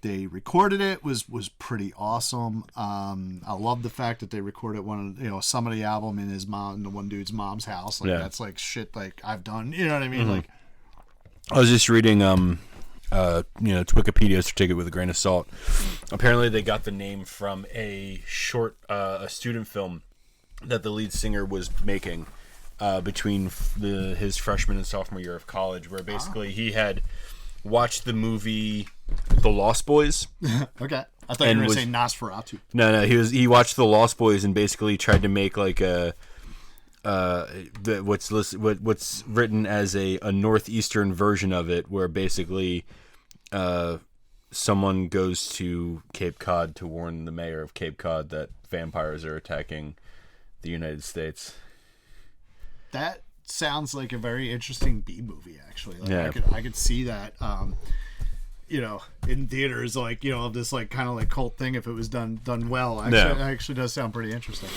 recorded it was pretty awesome. I love the fact that they recorded some of the album in the one dude's mom's house. Like that's like shit like I've done. You know what I mean? Like I was just reading Wikipedia, so take it with a grain of salt. Apparently they got the name from a short a student film that the lead singer was making between his freshman and sophomore year of college, where basically he had watched the movie The Lost Boys. Okay, I thought you were going to say Nosferatu. No, he watched The Lost Boys and basically tried to make like a what's written as a northeastern version of it, where basically someone goes to Cape Cod to warn the mayor of Cape Cod that vampires are attacking the United States. That sounds like a very interesting B movie, actually. Like, I could see that in theaters, like of this like kind of like cult thing if it was done well. It actually does sound pretty interesting.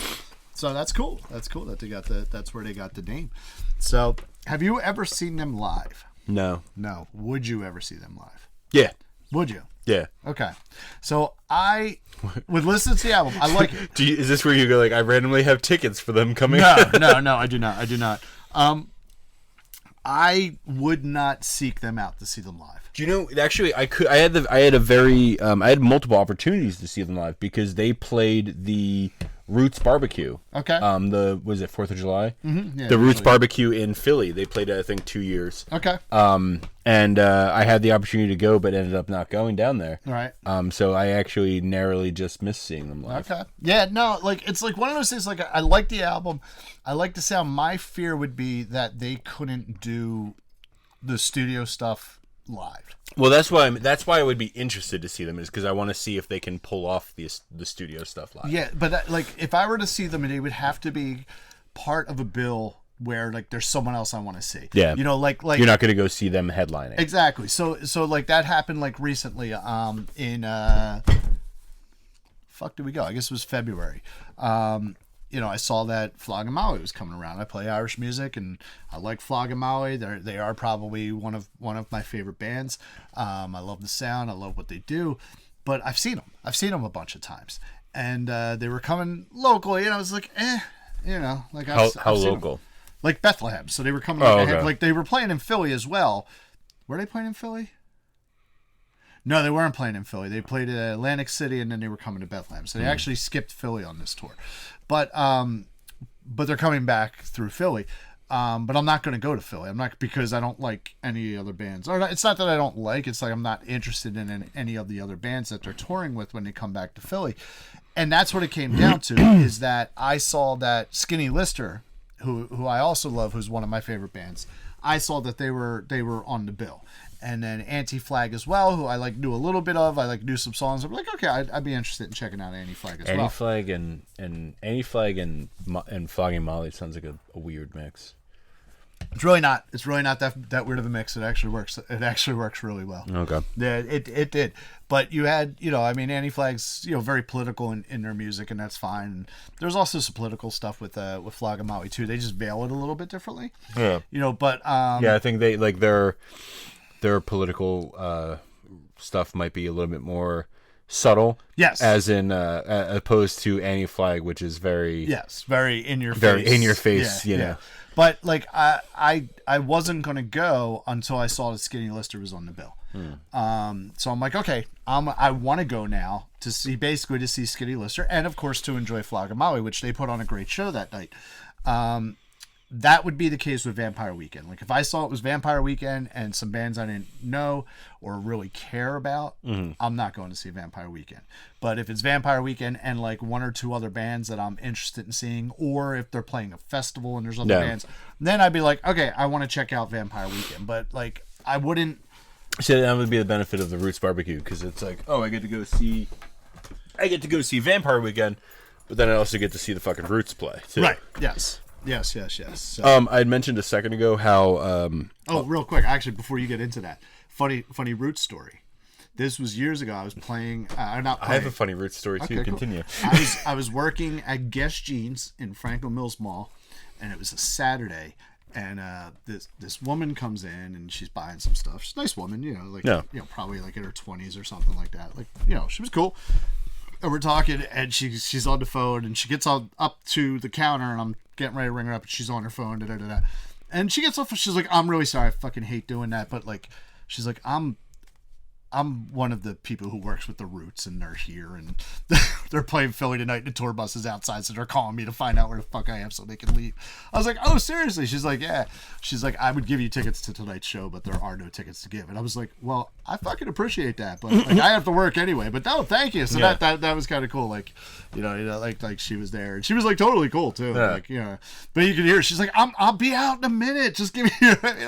So that's cool that they got that's where they got the name. So have you ever seen them live? No. Would you ever see them live? Yeah. Would you? Yeah. Okay. So I would listen to the album. I like it. Is this where you go like, I randomly have tickets for them coming? No, I do not. I would not seek them out to see them live. Do you know? Actually, I had multiple opportunities to see them live because they played the Roots Barbecue. Okay. Was it 4th of July? Mm-hmm. Yeah, the Roots Barbecue in Philly. They played it, I think, 2 years. Okay. And I had the opportunity to go, but ended up not going down there. All right. So I actually narrowly just missed seeing them live. Okay. Yeah, no, like it's like one of those things. Like I like the album, I like the sound. My fear would be that they couldn't do the studio stuff live. Well, that's why I would be interested to see them, is because I want to see if they can pull off the studio stuff live. Yeah, but like if I were to see them, it would have to be part of a bill where like there's someone else I want to see. Yeah. You know, like you're not going to go see them headlining. Exactly. So like that happened like recently in fuck did we go? I guess it was February. You know, I saw that Flog and Maui was coming around. I play Irish music, and I like Flog and Maui. They are probably one of my favorite bands. I love the sound. I love what they do. But I've seen them. I've seen them a bunch of times, and they were coming locally, and I was like, you know, like how I've seen local? them. Like Bethlehem. So they were coming. Like they were playing in Philly as well. Were they playing in Philly? No, they weren't playing in Philly. They played at Atlantic City, and then they were coming to Bethlehem. So they actually skipped Philly on this tour. But they're coming back through Philly. But I'm not going to go to Philly. I'm not, because I don't like any other bands. Or it's not that I don't like. It's like I'm not interested in any of the other bands that they're touring with when they come back to Philly. And that's what it came down to, is that I saw that Skinny Lister, who I also love, who's one of my favorite bands, I saw that they were on the bill. And then Anti-Flag as well, who I like knew a little bit of. I like knew some songs. I'm like, okay, I'd be interested in checking out Anti-Flag as well. Anti-Flag and Anti-Flag and Flogging Molly sounds like a weird mix. It's really not. It's really not that weird of a mix. It actually works. It actually works really well. Okay. Yeah, it did. But you had, you know, I mean, Anti-Flag's, you know, very political in their music, and that's fine. And there's also some political stuff with Flag and Maui too. They just veil it a little bit differently. Yeah. You know, but yeah, I think they like their political stuff might be a little bit more subtle. Yes. As in opposed to Anti-Flag, which is very very in your face. Very in your face, you know. But like I wasn't gonna go until I saw that Skinny Lister was on the bill. So I'm like, okay, I want to go now to see Skinny Lister, and of course to enjoy Flag and Maui, which they put on a great show that night. That would be the case with Vampire Weekend. Like if I saw it was Vampire Weekend and some bands I didn't know or really care about, I'm not going to see Vampire Weekend. But if it's Vampire Weekend and like one or two other bands that I'm interested in seeing, or if they're playing a festival and there's other bands, then I'd be like, okay, I want to check out Vampire Weekend. But like I wouldn't. So that would be the benefit of the Roots Barbecue, because it's like, oh, I get to go see Vampire Weekend, but then I also get to see the fucking Roots play too. Right. Yes. So, I had mentioned a second ago how real quick, actually, before you get into that, funny Roots story. This was years ago. I was playing. Not playing. I have a funny Roots story too. Cool. Continue. I was working at Guess Jeans in Franklin Mills Mall, and it was a Saturday. And this woman comes in and she's buying some stuff. She's a nice woman, you know, probably like in her 20s or something like that. Like, you know, she was cool. And we're talking, and she's on the phone, and she gets up to the counter, and I'm getting ready to ring her up, and she's on her phone, and she gets off, and she's like, I'm really sorry, I fucking hate doing that, but like, she's like, I'm one of the people who works with the Roots, and they're here, and they're playing Philly tonight, and the tour bus is outside, so they're calling me to find out where the fuck I am so they can leave. I was like, oh, seriously? She's like, yeah. She's like, I would give you tickets to tonight's show, but there are no tickets to give. And I was like, well, I fucking appreciate that, but like, I have to work anyway. But no, thank you. So that was kind of cool. Like, you know, like she was there, and she was like totally cool too. Yeah. Like, you know, but you could hear she's like, I'll be out in a minute. Just give me,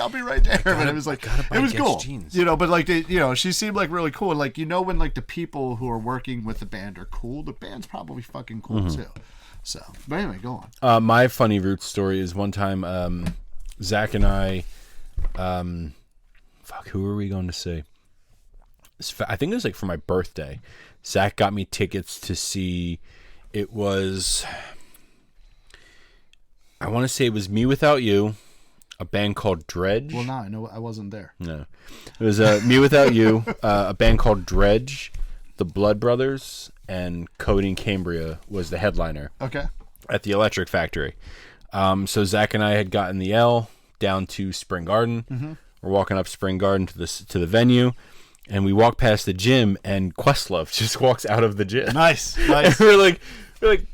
I'll be right there. But it was like, it was cool. Jeans. You know, but like you know, she seemed like really cool. And like, you know, when like the people who are working with the band are cool, the band's probably fucking cool too. So, but anyway, go on. My funny Roots story is one time, Zach and I, who were we going to see? I think it was like for my birthday. Zach got me tickets to see. It was, I want to say it was Me Without You, a band called Dredge. Well, now I know I wasn't there. No, it was Me Without You, a band called Dredge, the Blood Brothers, and Cody and Cambria was the headliner. Okay. At the Electric Factory. So Zach and I had gotten the L down to Spring Garden. We're walking up Spring Garden to the venue, and we walk past the gym, and Questlove just walks out of the gym. Nice. And we're like,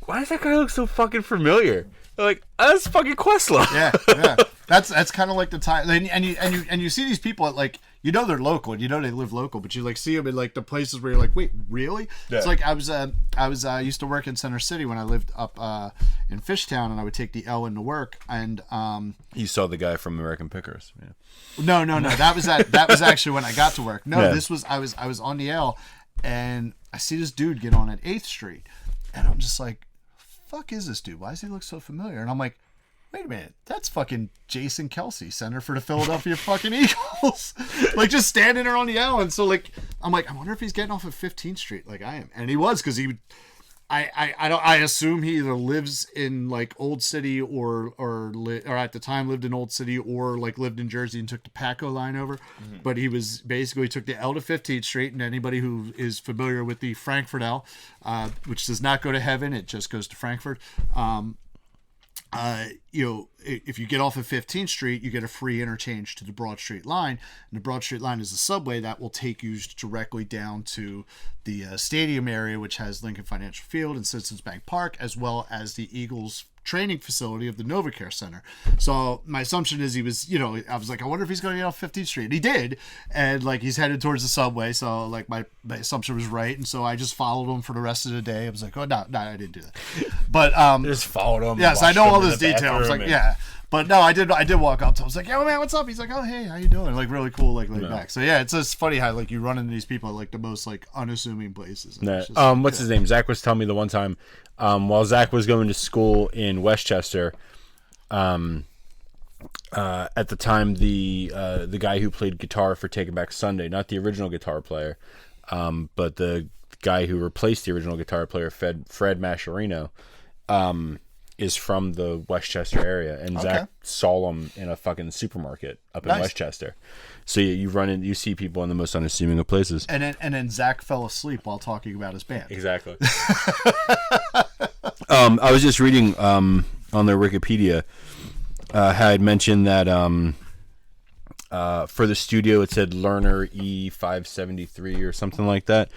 why does that guy look so fucking familiar? They're like, that's fucking Questlove. Yeah. That's kind of like the time, and you see these people at like, you know, they're local, and you know they live local, but you like see them in like the places where you're like, wait, really? Yeah. It's like I used to work in Center City when I lived up in Fishtown, and I would take the L into work, and You saw the guy from American Pickers. Yeah. No. That was actually when I got to work. No, Yeah. this was I was on the L, and I see this dude get on at 8th Street, and I'm just like, fuck is this dude? Why does he look so familiar? And I'm like, wait a minute, that's fucking Jason Kelsey, center for the Philadelphia fucking Eagles. Like, just standing there on the L. And so, like, I'm like, I wonder if he's getting off of 15th Street like I am. And he was, because I assume he either lives in like Old City or at the time lived in Old City, or like lived in Jersey and took the Paco line over. But he was basically took the L to 15th Street, and anybody who is familiar with the Frankfurt L, which does not go to heaven, it just goes to Frankfurt. If you get off of 15th Street, you get a free interchange to the Broad Street line. And the Broad Street line is a subway that will take you directly down to the stadium area, which has Lincoln Financial Field and Citizens Bank Park, as well as the Eagles training facility of the NovaCare Center. So my assumption is he was, I was like, I wonder if he's going to get off 15th Street. And he did. And like, he's headed towards the subway. So like my assumption was right. And so I just followed him for the rest of the day. I was like, oh, no, I didn't do that. But, Just followed him. yes, I know all this detail. I was like, yeah. But no, I did walk up to him. I was like, yo, man, what's up? He's like, oh, hey, how you doing? Like, really cool, like, laid back. So yeah, it's just funny how like you run into these people at like the most like unassuming places. And it's just, what's his name? Zach was telling me the one time, while Zach was going to school in Westchester, at the time the guy who played guitar for Taking Back Sunday, not the original guitar player, but the guy who replaced the original guitar player, Fred Mascherino, is from the Westchester area, and Zach saw him in a fucking supermarket up in Westchester. So you see people in the most unassuming of places. And then Zach fell asleep while talking about his band. Exactly. I was just reading on their Wikipedia, had mentioned that for the studio it said Lerner E573 or something like that.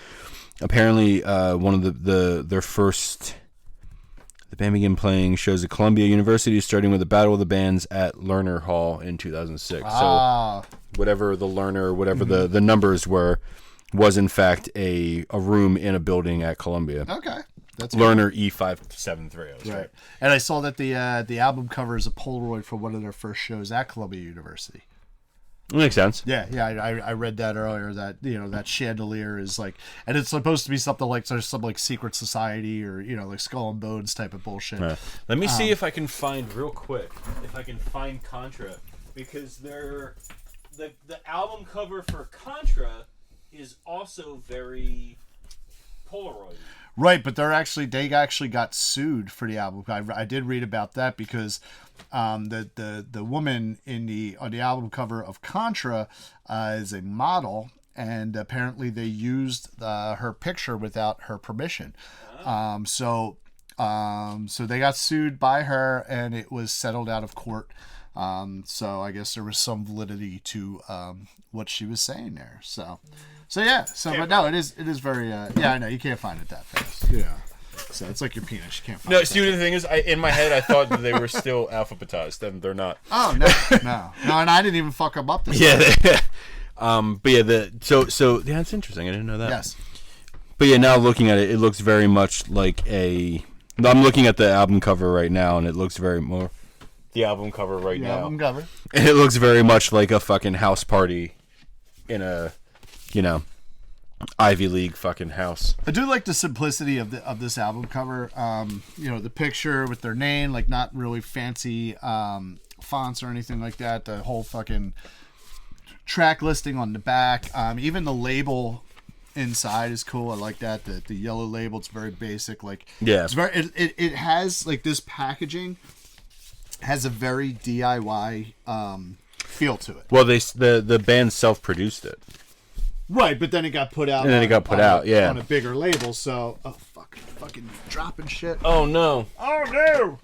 Apparently, one of their first. The band began playing shows at Columbia University, starting with the Battle of the Bands at Lerner Hall in 2006. So whatever the Lerner, whatever the numbers were, was in fact a room in a building at Columbia. Okay. That's Lerner E573. Right. And I saw that the album cover is a Polaroid for one of their first shows at Columbia University. Makes sense. Yeah, I read that earlier, that that chandelier is like, and it's supposed to be something like there's some like secret society or like Skull and Bones type of bullshit. Right. Let me see if I can find real quick Contra, because the album cover for Contra is also very Polaroid. Right, but they actually got sued for the album. I did read about that because the woman on the album cover of Contra is a model, and apparently they used her picture without her permission. So they got sued by her, and it was settled out of court. So I guess there was some validity to what she was saying there. So yeah. But no, it is very I know you can't find it that fast. Yeah. So it's like your penis. You can't find it. No, see, the thing is, in my head, I thought that they were still alphabetized, and they're not. Oh no, and I didn't even fuck them up. But yeah, so it's interesting. I didn't know that. Yes. But yeah, now looking at it, it looks very much like I'm looking at the album cover right now, and it looks very more. The album cover right now. Album cover. And it looks very much like a fucking house party in a, Ivy League fucking house. I do like the simplicity of this album cover. The picture with their name, like not really fancy fonts or anything like that. The whole fucking track listing on the back. Even the label inside is cool. I like that. The yellow label, it's very basic. Like, yeah, it's very. It has like this packaging has a very DIY feel to it. Well, the band self-produced it. Right, but then it got put out. And then it got put out, yeah, on a bigger label. So, fucking dropping shit. Oh no! Oh no!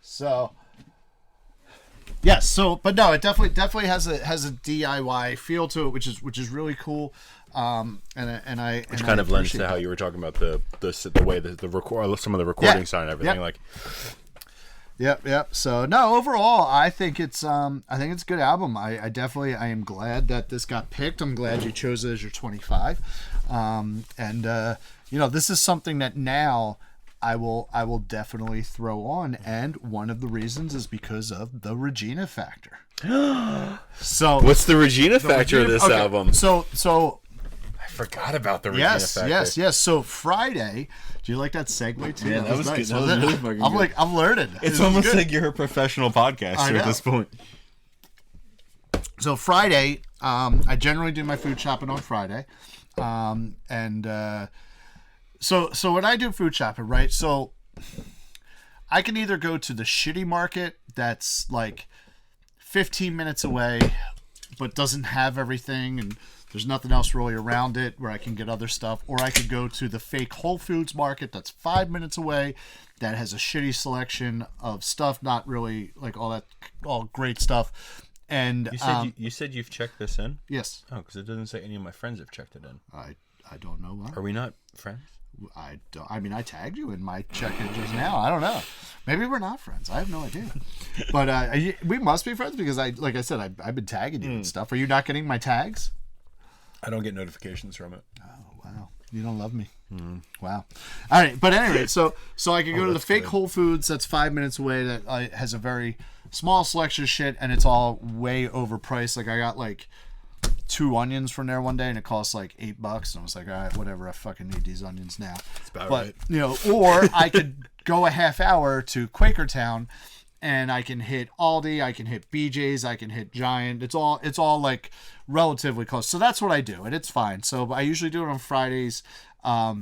So, Yes. So, but no, it definitely has a DIY feel to it, which is really cool. And I Which kind of lends to how you were talking about the way the record, some of the recording sound and everything. Like, Yep. So no, overall, I think it's a good album. I am glad that this got picked. I'm glad you chose it as your 25. This is something that now I will definitely throw on, and one of the reasons is because of the Regina factor. So what's the Regina factor of this album? So I forgot about the Regina factor. Yes. So Friday, do you like that segue too? Yeah, that was nice. good. That was really fucking good. I'm learning. It's almost like you're a professional podcaster at this point. So Friday, I generally do my food shopping on Friday, So when I do food shopping, right? So I can either go to the shitty market that's like 15 minutes away, but doesn't have everything and there's nothing else really around it where I can get other stuff, or I could go to the fake Whole Foods market that's 5 minutes away that has a shitty selection of stuff, not really like all great stuff. And you said you've checked this in? Yes. Oh, because it doesn't say any of my friends have checked it in. I don't know why. Are we not friends? I don't. I mean, I tagged you in my check-in just now. I don't know. Maybe we're not friends. I have no idea. But we must be friends because like I said, I've been tagging you and stuff. Are you not getting my tags? I don't get notifications from it. Oh wow, you don't love me. Wow. All right, but anyway, so I could go to the fake Whole Foods that's 5 minutes away that has a very small selection of shit, and it's all way overpriced. Like I got like 2 onions from there one day and it cost like $8, and I was like, all right, whatever, I fucking need these onions now. That's about right. Right. Or I could go a half hour to Quakertown and I can hit Aldi, I can hit BJ's, I can hit Giant. It's all like relatively close. So that's what I do, and it's fine. So I usually do it on Fridays. About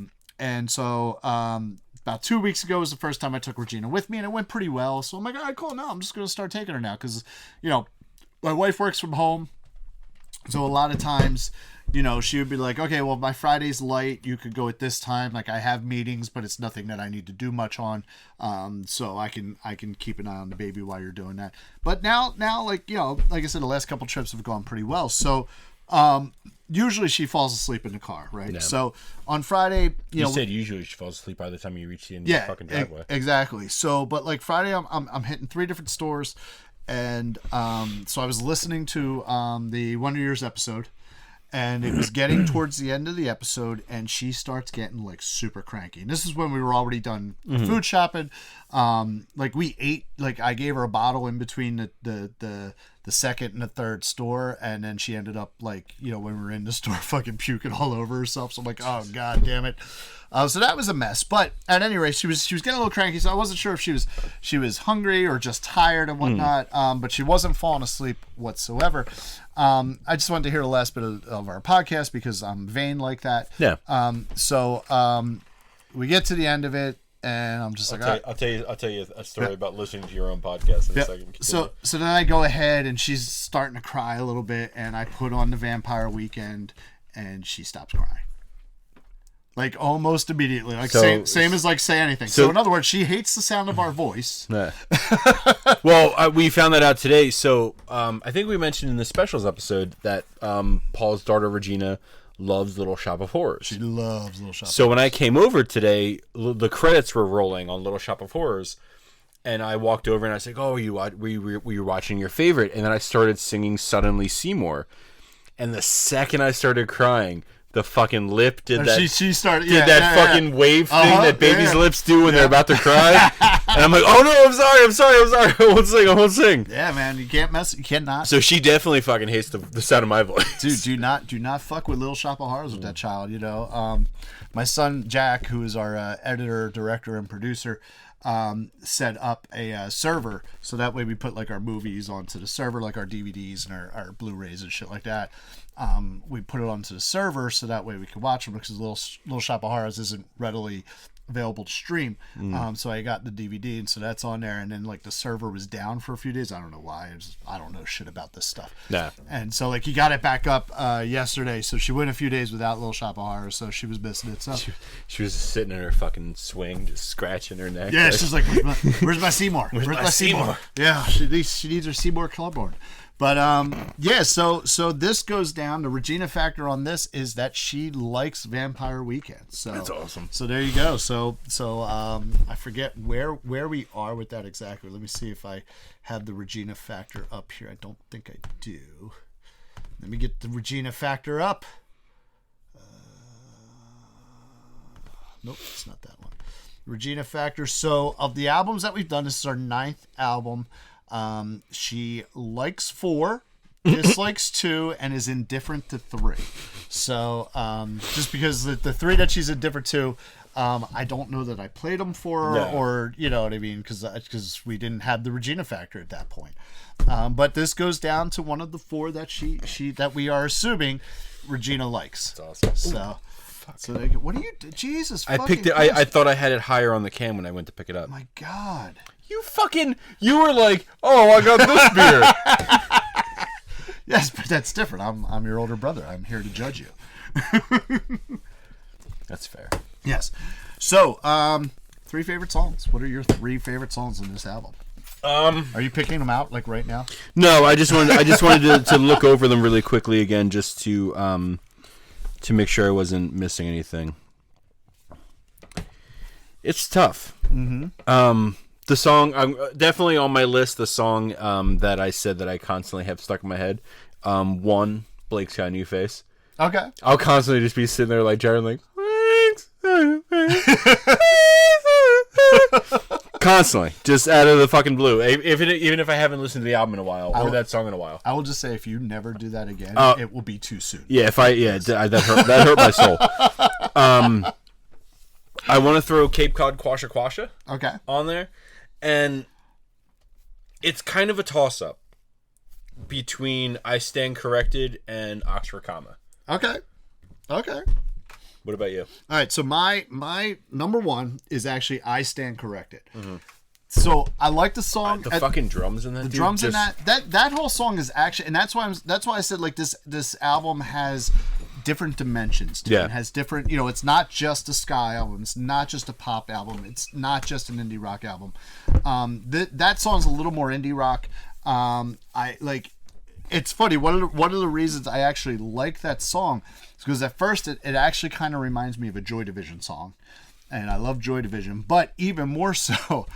2 weeks ago was the first time I took Regina with me, and it went pretty well. So I'm like, all right, cool. No, I'm just going to start taking her now because, my wife works from home. So a lot of times, she would be like, okay, well, my Friday's light. You could go at this time. Like I have meetings, but it's nothing that I need to do much on. So I can keep an eye on the baby while you're doing that. But now, like I said, the last couple trips have gone pretty well. So, usually she falls asleep in the car, right? Yeah. So on Friday, you said usually she falls asleep by the time you reach the end of the fucking driveway. Exactly. So, but like Friday, I'm hitting 3 different stores. And so I was listening to the Wonder Years episode, and it was getting towards the end of the episode, and she starts getting like super cranky. And this is when we were already done food shopping. Like we ate, like I gave her a bottle in between the second and the third store, and then she ended up like, when we were in the store fucking puking all over herself. So I'm like, oh god damn it. So that was a mess. But at any rate, she was getting a little cranky, so I wasn't sure if she was hungry or just tired and whatnot. But she wasn't falling asleep whatsoever. I just wanted to hear the last bit of our podcast because I'm vain like that. Yeah. So we get to the end of it, and I'm just I'll tell you a story about listening to your own podcast in a second. So then I go ahead, and she's starting to cry a little bit, and I put on the Vampire Weekend, and she stops crying. Like almost immediately, like same as like Say Anything. So in other words, she hates the sound of our voice. Yeah. Well, we found that out today. So I think we mentioned in the specials episode that Paul's daughter Regina loves Little Shop of Horrors. She loves Little Shop. So when I came over today, the credits were rolling on Little Shop of Horrors, and I walked over and I was like, "Oh, were you watching your favorite?" And then I started singing "Suddenly Seymour," and the second I started crying, the fucking lip did that. She started fucking wave thing that babies' lips do when they're about to cry. And I'm like, oh no, I'm sorry. I won't sing. Yeah, man, you cannot. So she definitely fucking hates the sound of my voice. Dude, do not fuck with Little Shop of Horrors with that child. My son Jack, who is our editor, director, and producer, set up a server so that way we put like our movies onto the server, like our DVDs and our Blu-rays and shit like that. We put it onto the server so that way we could watch them because Little Shop of Horrors isn't readily available to stream. So I got the DVD, and so that's on there. And then like the server was down for a few days. I don't know why. I don't know shit about this stuff. Nah. And so like he got it back up yesterday. So she went a few days without Little Shop of Horrors, so she was missing it. So She was sitting in her fucking swing, just scratching her neck. yeah, she's like, where's my Seymour? Where's my Seymour? Yeah, she needs her Seymour Clubboard. But yeah, so this goes down. The Regina factor on this is that she likes Vampire Weekend. So That's awesome. So there you go. So I forget where we are with that exactly. Let me see if I have the Regina factor up here. I don't think I do. Let me get the Regina factor up. Nope, it's not that one. Regina factor. So of the albums that we've done, this is our 9th album. She likes 4, dislikes 2, and is indifferent to 3. So just because the 3 that she's indifferent to, I don't know that I played them for her, or you know what I mean, because we didn't have the Regina factor at that point. But this goes down to one of the 4 that she that we are assuming Regina likes. That's awesome. So. So they go, what do you do? Jesus, I picked it. I thought I had it higher on the can when I went to pick it up. My God. You were like, oh, I got this beer. Yes, but that's different. I'm your older brother. I'm here to judge you. That's fair. Yes. So, 3 favorite songs. What are your 3 favorite songs in this album? Are you picking them out like right now? No, I just wanted to look over them really quickly again, just to make sure I wasn't missing anything. It's tough. Mm-hmm. The song, definitely on my list, the song that I said that I constantly have stuck in my head. 1, Blake's Got a New Face. Okay. I'll constantly just be sitting there like Jared, like, constantly, just out of the fucking blue. Even if I haven't listened to the album in a while, or that song in a while. I will just say, if you never do that again, it will be too soon. Yeah, that hurt my soul. I want to throw Cape Cod Quasha Quasha on there, and it's kind of a toss-up between I Stand Corrected and Oxford Comma. Okay. What about you? All right, so my number 1 is actually I Stand Corrected. Mm-hmm. So I like the song. The fucking drums in that. The drums in that whole song is actually, and that's why I said like this album has different dimensions to it. It has different, it's not just a ska album, it's not just a pop album, it's not just an indie rock album. That song's a little more indie rock. It's funny, one of the reasons I actually like that song is because at first it actually kind of reminds me of a Joy Division song, and I love Joy Division, but even more so,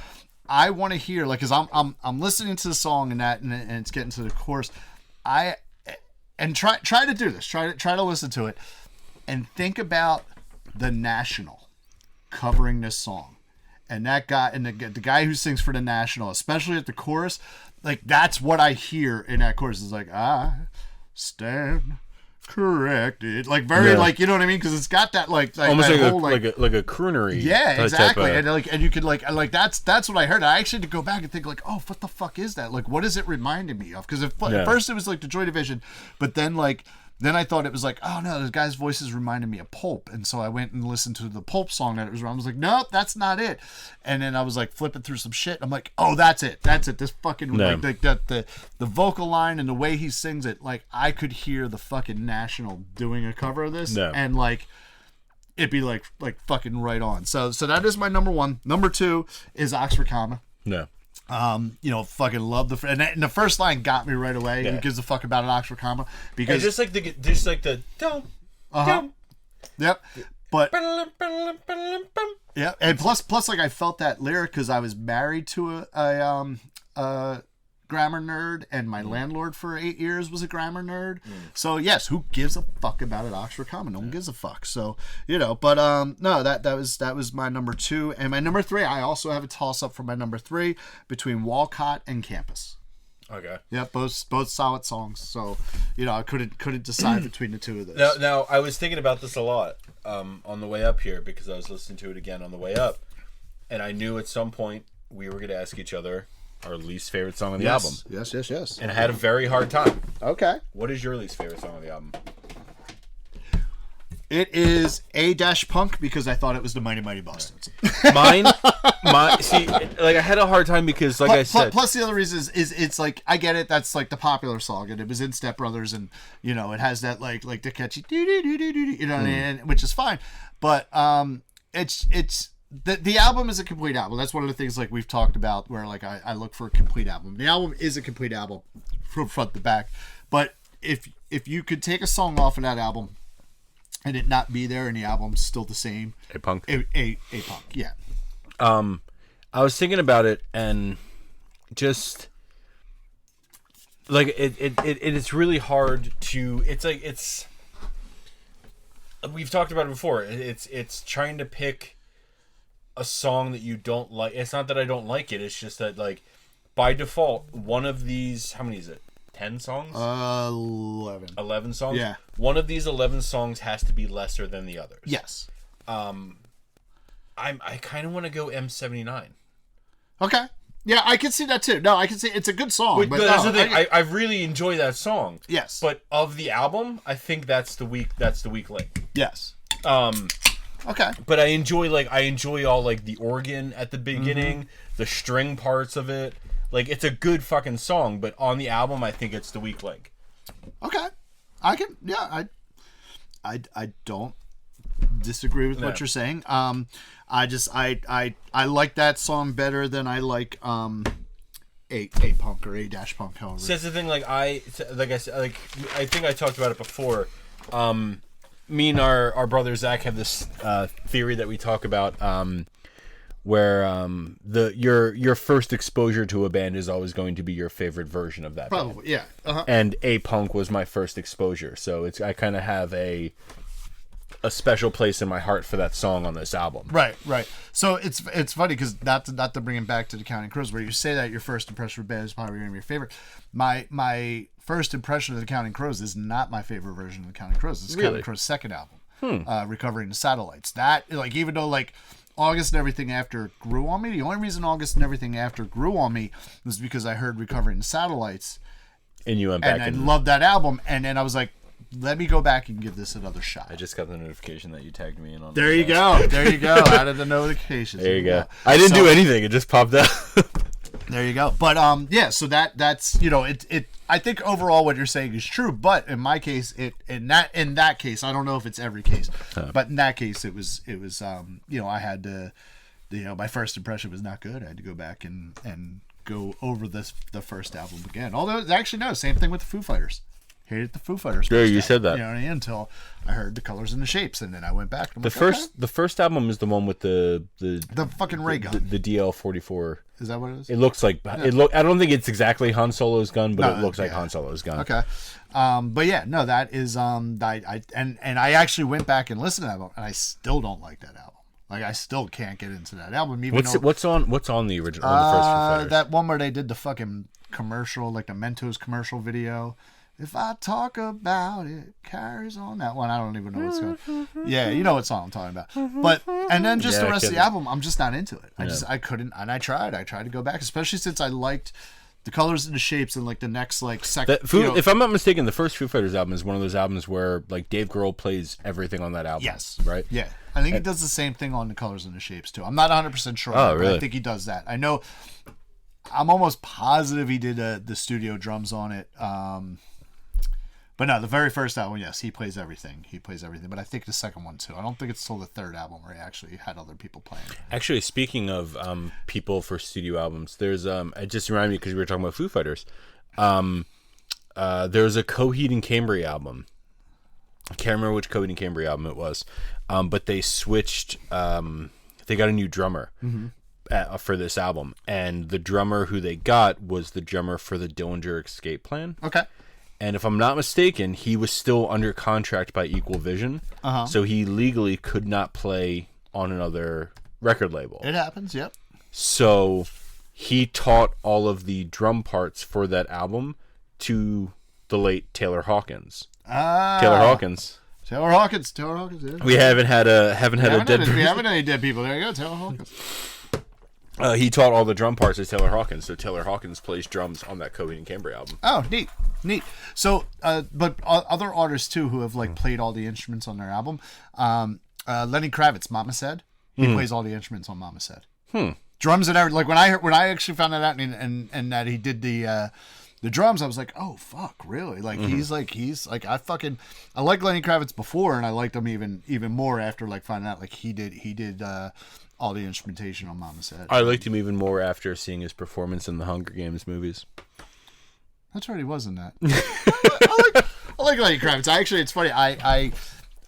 I want to hear, like, because I'm listening to the song and it's getting to the chorus, and try to do this. Try to listen to it, and think about The National covering this song, and that guy and the guy who sings for The National, especially at the chorus, like that's what I hear in that chorus. It's like I stand corrected, like very like, you know what I mean? Because it's got that like almost that like whole, a croonery. Yeah, exactly. And you could like that's what I heard. I actually had to go back and think like, oh, what the fuck is that? Like, what is it reminding me of? Because at first it was like the Joy Division, but then I thought it was like, oh no, this guy's voices reminded me of Pulp, and so I went and listened to the Pulp song that it was around. I was like, nope, that's not it. And then I was like flipping through some shit. I'm like, oh, that's it. This fucking like the vocal line and the way he sings it, like I could hear the fucking National doing a cover of this, and like it'd be like fucking right on. So that is my number 1. Number 2 is Oxford Comma. No. Fucking love and the first line got me right away. Who gives a fuck about an Oxford Comma? Because just like the don't. Yep. But yeah, and plus like I felt that lyric because I was married to a grammar nerd, and my landlord for 8 years was a grammar nerd. So yes, who gives a fuck about an Oxford Comma? No one gives a fuck. So but no, that was my number 2, and my number 3. I also have a toss up for my number 3 between Walcott and Campus. Okay. Yeah, both solid songs. So I couldn't decide between the two of those. Now I was thinking about this a lot on the way up here, because I was listening to it again on the way up, and I knew at some point we were going to ask each other our least favorite song on the album. Yes. And I had a very hard time. Okay. What is your least favorite song on the album? It is A-Punk because I thought it was the Mighty Mighty Boston's. See, like I had a hard time because, like I said, plus the other reason is it's like I get it. That's like the popular song, and it was in Step Brothers, and you know it has that like the catchy you know what I mean, which is fine. But it's the album is a complete album. That's one of the things like we've talked about where like I look for a complete album. The album is a complete album from front to back. But if you could take a song off of that album and it not be there and the album's still the same, A-Punk. A-Punk, yeah. I was thinking about it and just like it's really hard to. It's like we've talked about it before. It's trying to pick a song that you don't like. It's not that I don't like it. It's just that like by default, one of these. How many is it? 10 songs? 11. 11 songs? Yeah. One of these 11 songs has to be lesser than the others. Yes. I kind of want to go M79. Okay. Yeah, I can see that too. No, I can see it's a good song. But that's no, the thing. I really enjoy that song. Yes. But of the album, I think that's the weak link. Yes. Okay. But I enjoy all like the organ at the beginning, the string parts of it. Like it's a good fucking song, but on the album, I think it's the weak link. Okay, I don't disagree with what you're saying. I like that song better than I like A-Punk or A-Punk. However, so that's the thing. I think I talked about it before. Me and our brother Zach have this theory that we talk about. Where your first exposure to a band is always going to be your favorite version of that band. Probably, yeah. Uh-huh. And A-Punk was my first exposure, so I kind of have a special place in my heart for that song on this album. Right. So it's funny because not to bring it back to the Counting Crows, where you say that your first impression of a band is probably going to be your favorite. My first impression of the Counting Crows is not my favorite version of the Counting Crows. It's Really? Counting Crows' second album, Recovering the Satellites. That like even though like August and Everything After grew on me. The only reason August and Everything After grew on me was because I heard Recovering the Satellites. And you went back and I loved that album. And then I was like, let me go back and give this another shot. I just got the notification that you tagged me in on. There you go. There you go. Out of the notifications. There you go. I didn't do anything. It just popped up. There you go. But yeah. So that's it. I think overall what you're saying is true. But in my case, in that case, I don't know if it's every case, but in that case, it was I had to, my first impression was not good. I had to go back and go over the first album again. Although actually no, same thing with the Foo Fighters. Hated the Foo Fighters. Yeah, you said that. You know what I mean? Until I heard the Colors and the Shapes, and then I went back. And the first album is the one with the fucking ray gun, the DL-44. Is that what it is? It looks like I don't think it's exactly Han Solo's gun, but it looks like Han Solo's gun. Okay, but yeah, no, that is I actually went back and listened to that album, and I still don't like that album. Like I still can't get into that album. Even what's on the original? On the first Foo Fighters? That one where they did the fucking commercial, like the Mentos commercial video. If I talk about it, carries on. That one, I don't even know what's going. Yeah, you know what song I'm talking about. But and then just the rest of the album, I'm just not into it. I couldn't, and I tried to go back, especially since I liked the Colors and the Shapes and like the next like second. If I'm not mistaken, the first Foo Fighters album is one of those albums where like Dave Grohl plays everything on that album. Yes, right. Yeah, I think he does the same thing on the Colors and the Shapes too. I'm not 100% sure. Oh, really? But I think he does that. I know. I'm almost positive he did the studio drums on it. But no, the very first album, yes, he plays everything. But I think the second one too. I don't think it's till the third album where he actually had other people playing. Actually, speaking of people for studio albums, there's it just reminded me because we were talking about Foo Fighters. There's a Coheed and Cambria album. I can't remember which Coheed and Cambria album it was, but they switched. They got a new drummer for this album, and the drummer who they got was the drummer for the Dillinger Escape Plan. Okay. And if I'm not mistaken, he was still under contract by Equal Vision, so he legally could not play on another record label. It happens, yep. So he taught all of the drum parts for that album to the late Taylor Hawkins. Taylor Hawkins. Yeah. We haven't had a dead person. We haven't had any dead people. There you go, Taylor Hawkins. He taught all the drum parts to Taylor Hawkins, so Taylor Hawkins plays drums on that Coheed and Cambria album. Oh, neat. So, but other artists too who have like played all the instruments on their album. Lenny Kravitz, Mama Said, he plays all the instruments on Mama Said. Drums and everything. Like when I actually found that out and that he did the drums, I was like, oh fuck, really? Like he's like I like Lenny Kravitz before, and I liked him even more after like finding out like he did all the instrumentation on Mama Said. I liked him even more after seeing his performance in the Hunger Games movies. That's right, he was in that. I like Lenny Kravitz. It's funny. I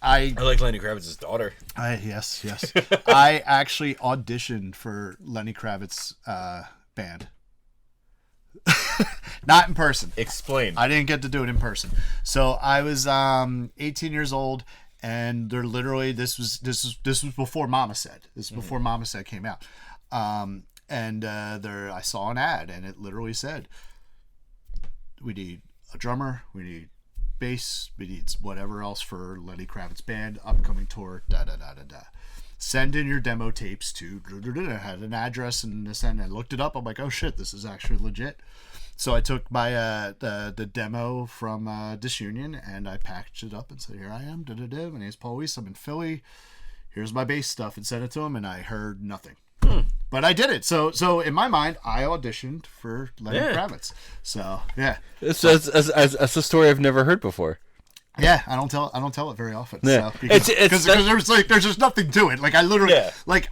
like Lenny Kravitz's daughter. Yes. I actually auditioned for Lenny Kravitz's band. Not in person. Explain. I didn't get to do it in person. So I was 18 years old, and they're literally this was before Mama Said. This was before Mama Said came out. I saw an ad, and it literally said, "We need a drummer. We need bass. We need whatever else for Lenny Kravitz band upcoming tour. Da da da da da. Send in your demo tapes to." I had an address and this and I looked it up. I'm like, oh shit, this is actually legit. So I took my the demo from Disunion and I packaged it up and said, here I am. Da da da. My name's Paul Weiss. I'm in Philly. Here's my bass stuff, and sent it to him, and I heard nothing. But I did it. So in my mind, I auditioned for Lenny Kravitz. So yeah, It's a story I've never heard before. yeah. I don't tell it very often. Yeah. So, because there's just nothing to it. Like I literally,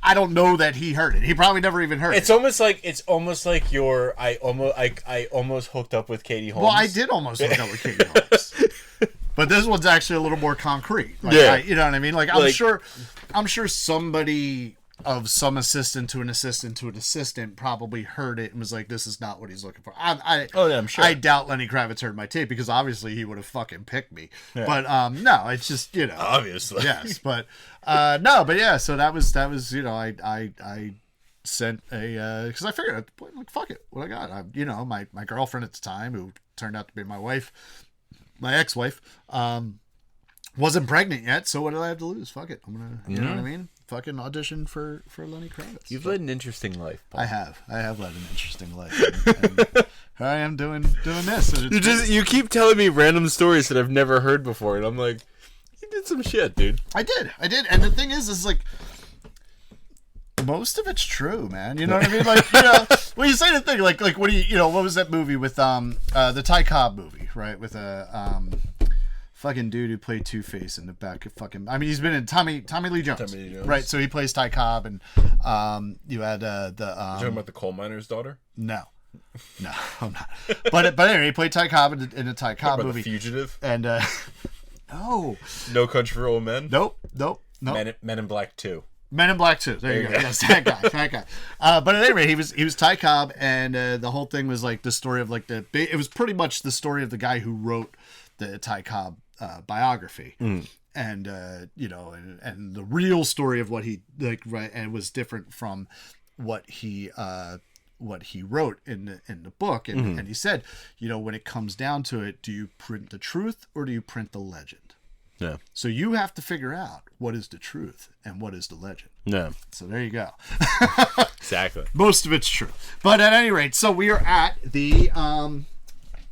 I don't know that he heard it. He probably never even heard it. It's almost like I almost hooked up with Katie Holmes. Well, I did almost hook up with Katie Holmes. But this one's actually a little more concrete. Like, Yeah. you know what I mean? Like I'm sure somebody of some assistant to an assistant to an assistant probably heard it and was like, this is not what he's looking for. I'm sure. I doubt Lenny Kravitz heard my tape because obviously he would have fucking picked me. Yeah. But no, it's just, you know. Obviously. Yes, but no, but yeah, so that was you know, I sent a because I figured like fuck it, what I got. You know, my girlfriend at the time, who turned out to be my wife, my ex-wife, wasn't pregnant yet, so what did I have to lose? Fuck it. I'm gonna, you know what I mean? Fucking audition for Lenny Kravitz. You've led an interesting life, Paul. I have led an interesting life. And here I am doing this. And You keep telling me random stories that I've never heard before, and I'm like, you did some shit, dude. I did. And the thing is like, most of it's true, man. You know what I mean? Like, you know, when you say the thing, like what do you know, what was that movie with the Ty Cobb movie, right? With fucking dude who played Two-Face in the back of fucking, I mean, he's been in Tommy Lee Jones. Right? So he plays Ty Cobb, and you had You're talking about the coal miner's daughter? No, I'm not. But anyway, he played Ty Cobb in a Ty Cobb movie. The Fugitive? And no Country for Old Men? Nope. Men in Black 2. Men in Black 2. There you go. Yes, that guy. But at any rate, he was Ty Cobb, and the whole thing was like the story of like it was pretty much the story of the guy who wrote the Ty Cobb biography. And you know, and the real story of what he like, right, and it was different from what he wrote in the book. And he said, you know, when it comes down to it, do you print the truth or do you print the legend? Yeah. So you have to figure out what is the truth and what is the legend. Yeah. So there you go. Exactly. Most of it's true. But at any rate, so we are at the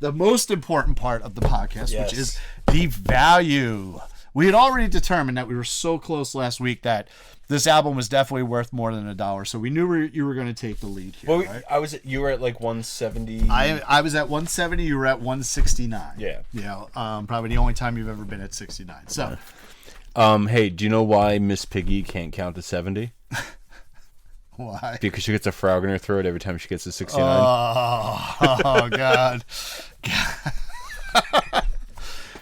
most important part of the podcast, yes, which is the value. We had already determined that we were so close last week that this album was definitely worth more than $1. So we knew you were going to take the lead here. Well, right? you were at like 170. I was at 170. You were at 169. Yeah. You know, probably the only time you've ever been at 69. So, hey, do you know why Miss Piggy can't count to 70? Why? Because she gets a frog in her throat every time she gets to 69. Oh God.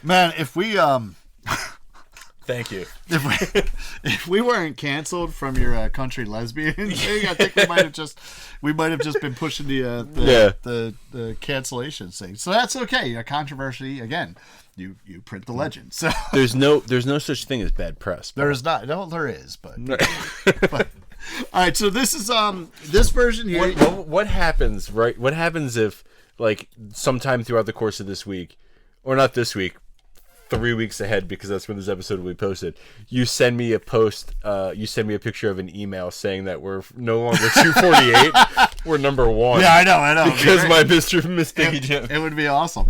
Man, if we Thank you. If we weren't canceled from your country lesbian thing, I think we might have just been pushing the cancellation thing. So that's okay. Controversy again. You print the legend. So there's no such thing as bad press. There is not. No, there is, but. All right, so this is this version here. What happens, right? What happens if, like, sometime throughout the course of this week, or not this week, 3 weeks ahead because that's when this episode will be posted. You send me a post. You send me a picture of an email saying that we're no longer 248. We're number 1. Yeah, I know. Because my Mr. Mistaky Jim. It would be awesome.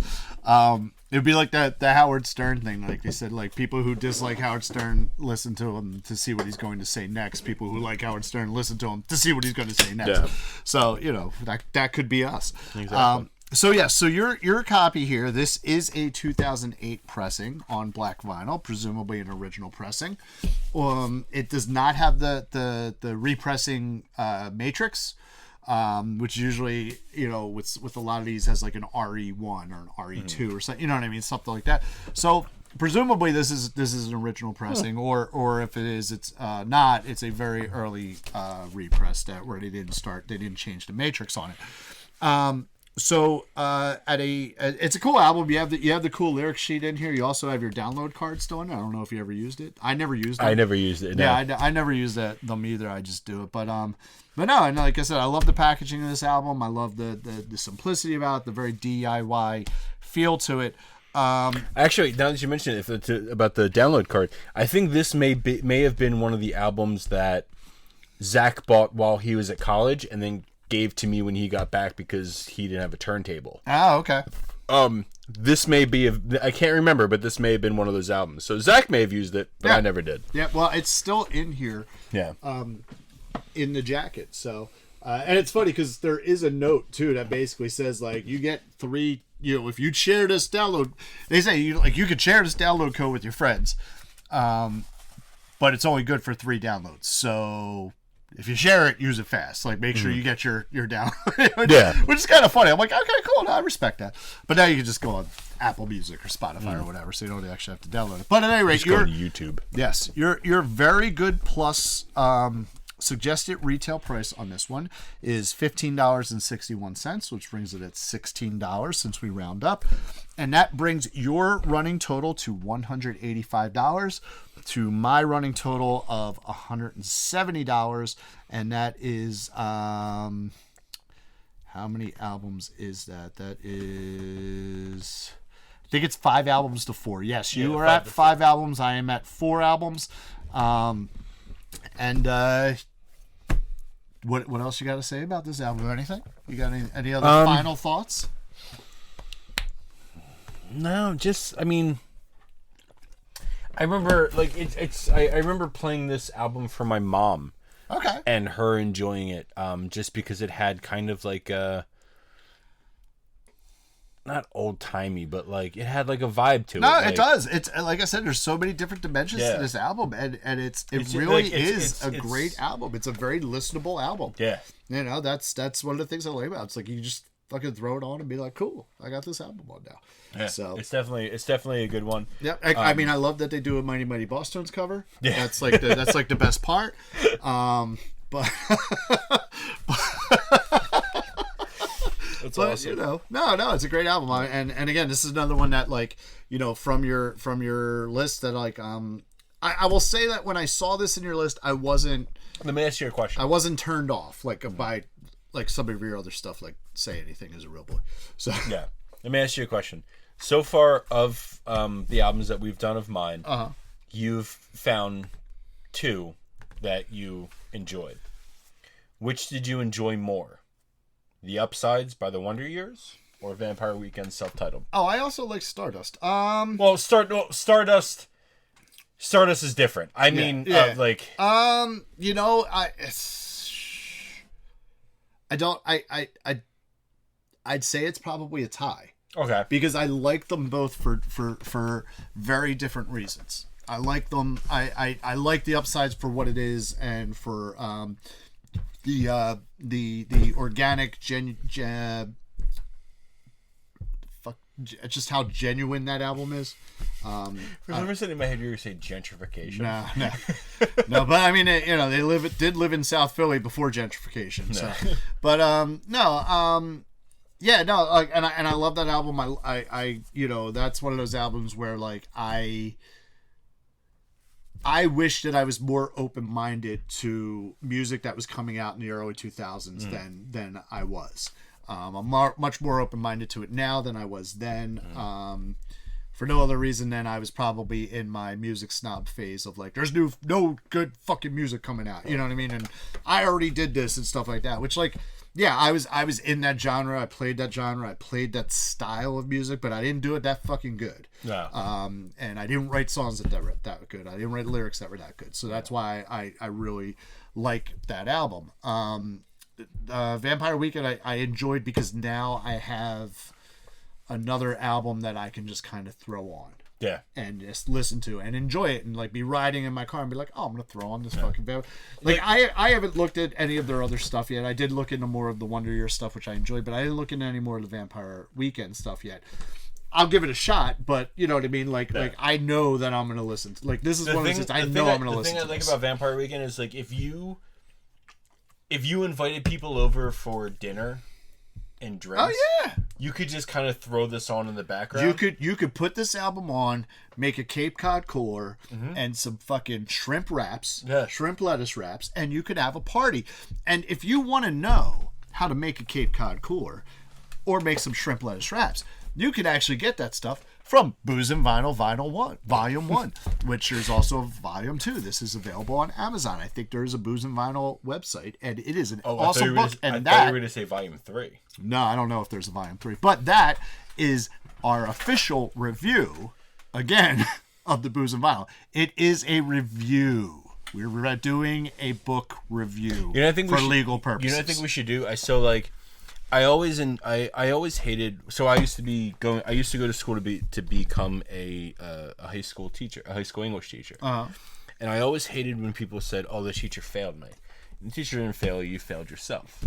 It would be like the Howard Stern thing. Like they said, like people who dislike Howard Stern listen to him to see what he's going to say next. People who like Howard Stern listen to him to see what he's going to say next. Yeah. So that could be us. Exactly. So your copy here. This is a 2008 pressing on black vinyl, presumably an original pressing. It does not have the repressing matrix. Which usually, with a lot of these has like an RE1 or an RE2 or something, you know what I mean? Something like that. So presumably this is an original pressing, or if it is, it's not. It's a very early repress where they didn't change the matrix on it. It's a cool album. You have the cool lyric sheet in here. You also have your download card still in it. I don't know if you ever used it. I never used it. I never used it. No. Yeah, I never used them either. I just do it. But no, and like I said, I love the packaging of this album. I love the simplicity about it, the very DIY feel to it. Actually, now that you mention it, about the download card, I think this may have been one of the albums that Zach bought while he was at college, and then gave to me when he got back because he didn't have a turntable. Oh, okay. This may be I can't remember, but this may have been one of those albums. So Zach may have used it, but I never did. Yeah, well, it's still in here. Yeah. In the jacket. So, and it's funny because there is a note too that basically says like you get 3. If you share this download, they say you could share this download code with your friends, but it's only good for 3 downloads. So if you share it, use it fast. Like make sure you get your download. Yeah, which is kind of funny. I'm like, okay, cool. No, I respect that. But now you can just go on Apple Music or Spotify or whatever, so you don't actually have to download it. But at any rate, you're on YouTube. Yes, your very good plus. Suggested retail price on this one is $15.61, which brings it at $16 since we round up. And that brings your running total to $185 to my running total of $170. And that is, how many albums is that? That is, I think it's 5 albums to 4. Yes, you are at 5 albums. I am at 4 albums. What else you got to say about this album or anything? You got any other final thoughts? No, just I remember I remember playing this album for my mom. Okay. And her enjoying it just because it had kind of like a not old timey, but like it had like a vibe to it. No, it does. It's like I said, there's so many different dimensions to this album, and it really is a great album. It's a very listenable album. Yeah, that's one of the things I like about it. It's like you just fucking throw it on and be like, cool, I got this album on now. Yeah, so it's definitely a good one. Yeah, I mean, I love that they do a Mighty Mighty Boss Tones cover. Yeah, that's like the best part. But. That's awesome. No, it's a great album, and again, this is another one that from your list that I will say that when I saw this in your list, I wasn't. Let me ask you a question. I wasn't turned off by some of your other stuff, like Say Anything Is a Real Boy. So yeah, let me ask you a question. So far of the albums that we've done of mine, you've found 2 that you enjoyed. Which did you enjoy more? The Upsides by the Wonder Years or Vampire Weekend self-titled? Oh, I also like Stardust. Well, Stardust is different. I mean, I'd say it's probably a tie. Okay. Because I like them both for very different reasons. I like them. I like the Upsides for what it is and for the organic just how genuine that album is. For some reason in my head you were saying gentrification. No, but I mean they did live in South Philly before gentrification. So, but and I love that album. I that's one of those albums where like I wish that I was more open-minded to music that was coming out in the early 2000s than I was. I'm much more open-minded to it now than I was then. For no other reason than I was probably in my music snob phase of like, there's no good fucking music coming out. You know what I mean? And I already did this and stuff like that. Which like, yeah, I was in that genre. I played that genre. I played that style of music, but I didn't do it that fucking good. Yeah. And I didn't write songs that were that good. I didn't write lyrics that were that good. So that's why I really like that album. Vampire Weekend I enjoyed because now I have another album that I can just kind of throw on. Yeah. And just listen to and enjoy it and like be riding in my car and be like, oh, I'm gonna throw on this fucking band. Like I haven't looked at any of their other stuff yet. I did look into more of the Wonder Year stuff, which I enjoyed, but I didn't look into any more of the Vampire Weekend stuff yet. I'll give it a shot, but you know what I mean. Like I know that I'm gonna listen to. Like this is one of those things I know I'm gonna listen to. The thing I like about Vampire Weekend is like if you invited people over for dinner and drinks, you could just kind of throw this on in the background. You could put this album on, make a Cape Cod cooler and some fucking shrimp wraps, shrimp lettuce wraps, and you could have a party. And if you want to know how to make a Cape Cod cooler or make some shrimp lettuce wraps, you can actually get that stuff from Booze and Vinyl Volume 1, which there's also Volume 2. This is available on Amazon. I think there is a Booze and Vinyl website, and it is an awesome book. I thought you were going to say Volume 3. No, I don't know if there's a Volume 3. But that is our official review, again, of the Booze and Vinyl. It is a review. We're doing a book review for legal purposes. You know what I think we should do? I always hated. So I used to go to school to become a high school teacher, a high school English teacher. And I always hated when people said, "Oh, the teacher failed me." And the teacher didn't fail you; you failed yourself.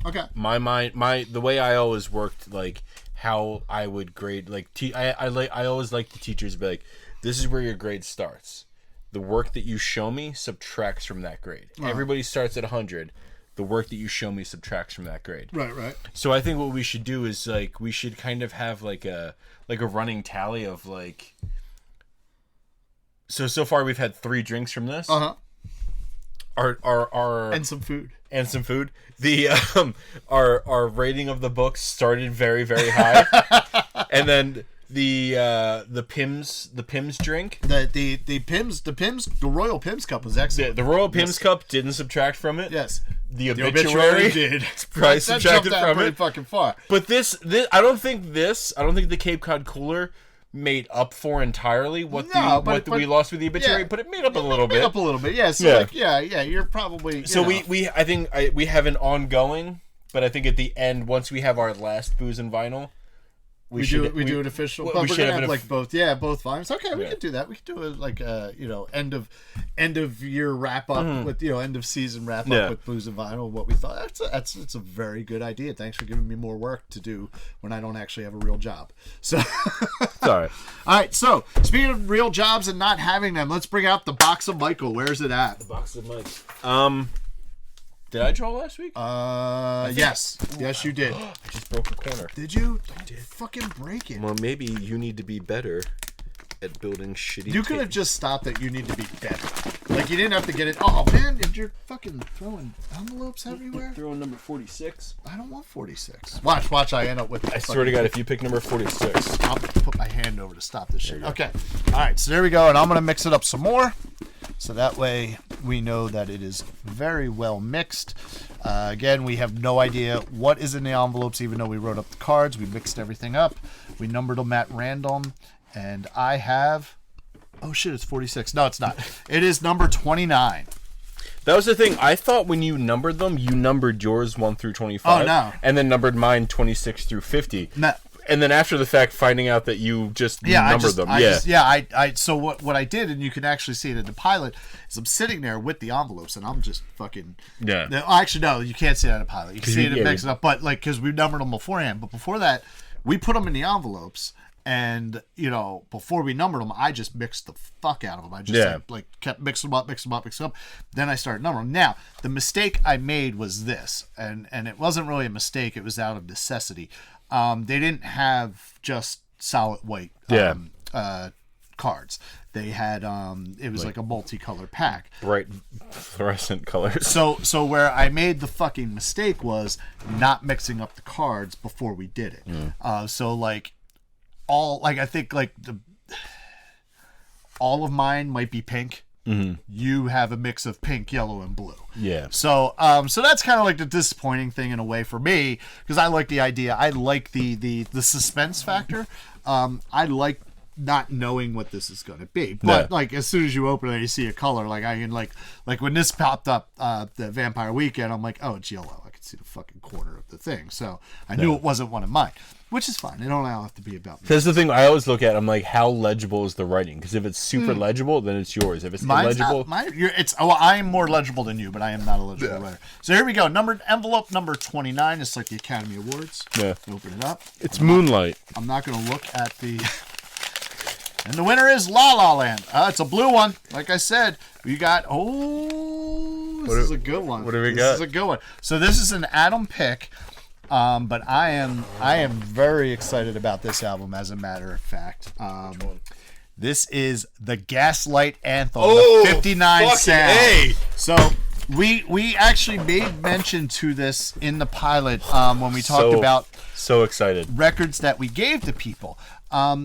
Okay. The way I always worked, like how I would grade, like I always liked the teachers to be like, "This is where your grade starts. The work that you show me subtracts from that grade. Everybody starts at 100." The work that you show me subtracts from that grade. Right. So I think what we should do is like we should kind of have like a running tally of like. So far we've had 3 drinks from this. Our and some food. The our rating of the book started very, very high, and then the Pimm's drink. The Royal Pimm's cup was excellent. The Royal Pimm's cup didn't subtract from it. Yes. The obituary did. Probably subtracted from pretty it. Fucking far. But this I don't think the Cape Cod cooler made up for entirely what we lost with the obituary, but it made up a little bit. Yeah. So you're probably. I think we have an ongoing, but I think at the end, once we have our last Booze and Vinyl, we do an official. But we're gonna have like both volumes. Okay, we could do that. We could do end of year wrap up with end of season wrap up with Booze and Vinyl. What we thought that's a very good idea. Thanks for giving me more work to do when I don't actually have a real job. So sorry. All right. So speaking of real jobs and not having them, let's bring out the box of Michael. Where's it at? The box of Mike. Did I draw last week? Yes. Yes, you did. I just broke a corner. Did you? I did. Fucking break it. Well, maybe you need to be better at building shitty. You could have just stopped at you need to be better. Like, you didn't have to get it. Oh, man, you're fucking throwing envelopes everywhere? Throwing number 46. I don't want 46. Watch, I end up with... I swear to God, if you pick number 46... I'll put my hand over to stop this shit. Okay. All right, so there we go, and I'm going to mix it up some more. So that way we know that it is very well mixed. Again, we have no idea what is in the envelopes, even though we wrote up the cards. We mixed everything up. We numbered them at random. And I have... Oh, shit, it's 46. No, it's not. It is number 29. That was the thing. I thought when you numbered them, you numbered yours 1 through 25. Oh, no. And then numbered mine 26 through 50. No. And then after the fact, finding out that you just numbered them. So what I did, and you can actually see it in the pilot, is I'm sitting there with the envelopes, and I'm just fucking... Yeah. Actually, no, you can't see it in the pilot. You can see it and mix it up, but like, because we numbered them beforehand. But before that, we put them in the envelopes, and, before we numbered them, I just mixed the fuck out of them. I just kept mixing them up. Then I started numbering them. Now, the mistake I made was this, and it wasn't really a mistake. It was out of necessity. They didn't have just solid white cards. They had it was like a multicolored pack, bright fluorescent colors. So where I made the fucking mistake was not mixing up the cards before we did it. So like all like I think like all of mine might be pink. You have a mix of pink, yellow, and blue. Yeah. So so that's kind of like the disappointing thing in a way for me, because I like the idea. I like the suspense factor. I like not knowing what this is going to be, but like as soon as you open it, you see a color. Like I can like when this popped up, the Vampire Weekend, I'm like, oh, it's yellow. I can see the fucking corner of the thing, so I knew it wasn't one of mine. Which is fine. It don't all have to be about me. That's the thing I always look at. I'm like, how legible is the writing? Because if it's super legible, then it's yours. If it's illegible, I am more legible than you, but I am not a legible writer. So here we go. Envelope number 29. It's like the Academy Awards. Yeah. Open it up. It's Moonlight. I'm not going to look at the. And the winner is La La Land. It's a blue one. Like I said, we got. This is a good one. What do we got? This is a good one. So this is an Adam pick. But I am very excited about this album, as a matter of fact. This is the Gaslight Anthem, the 59 sound. A. So we actually made mention to this in the pilot when we talked about so excited records that we gave to people.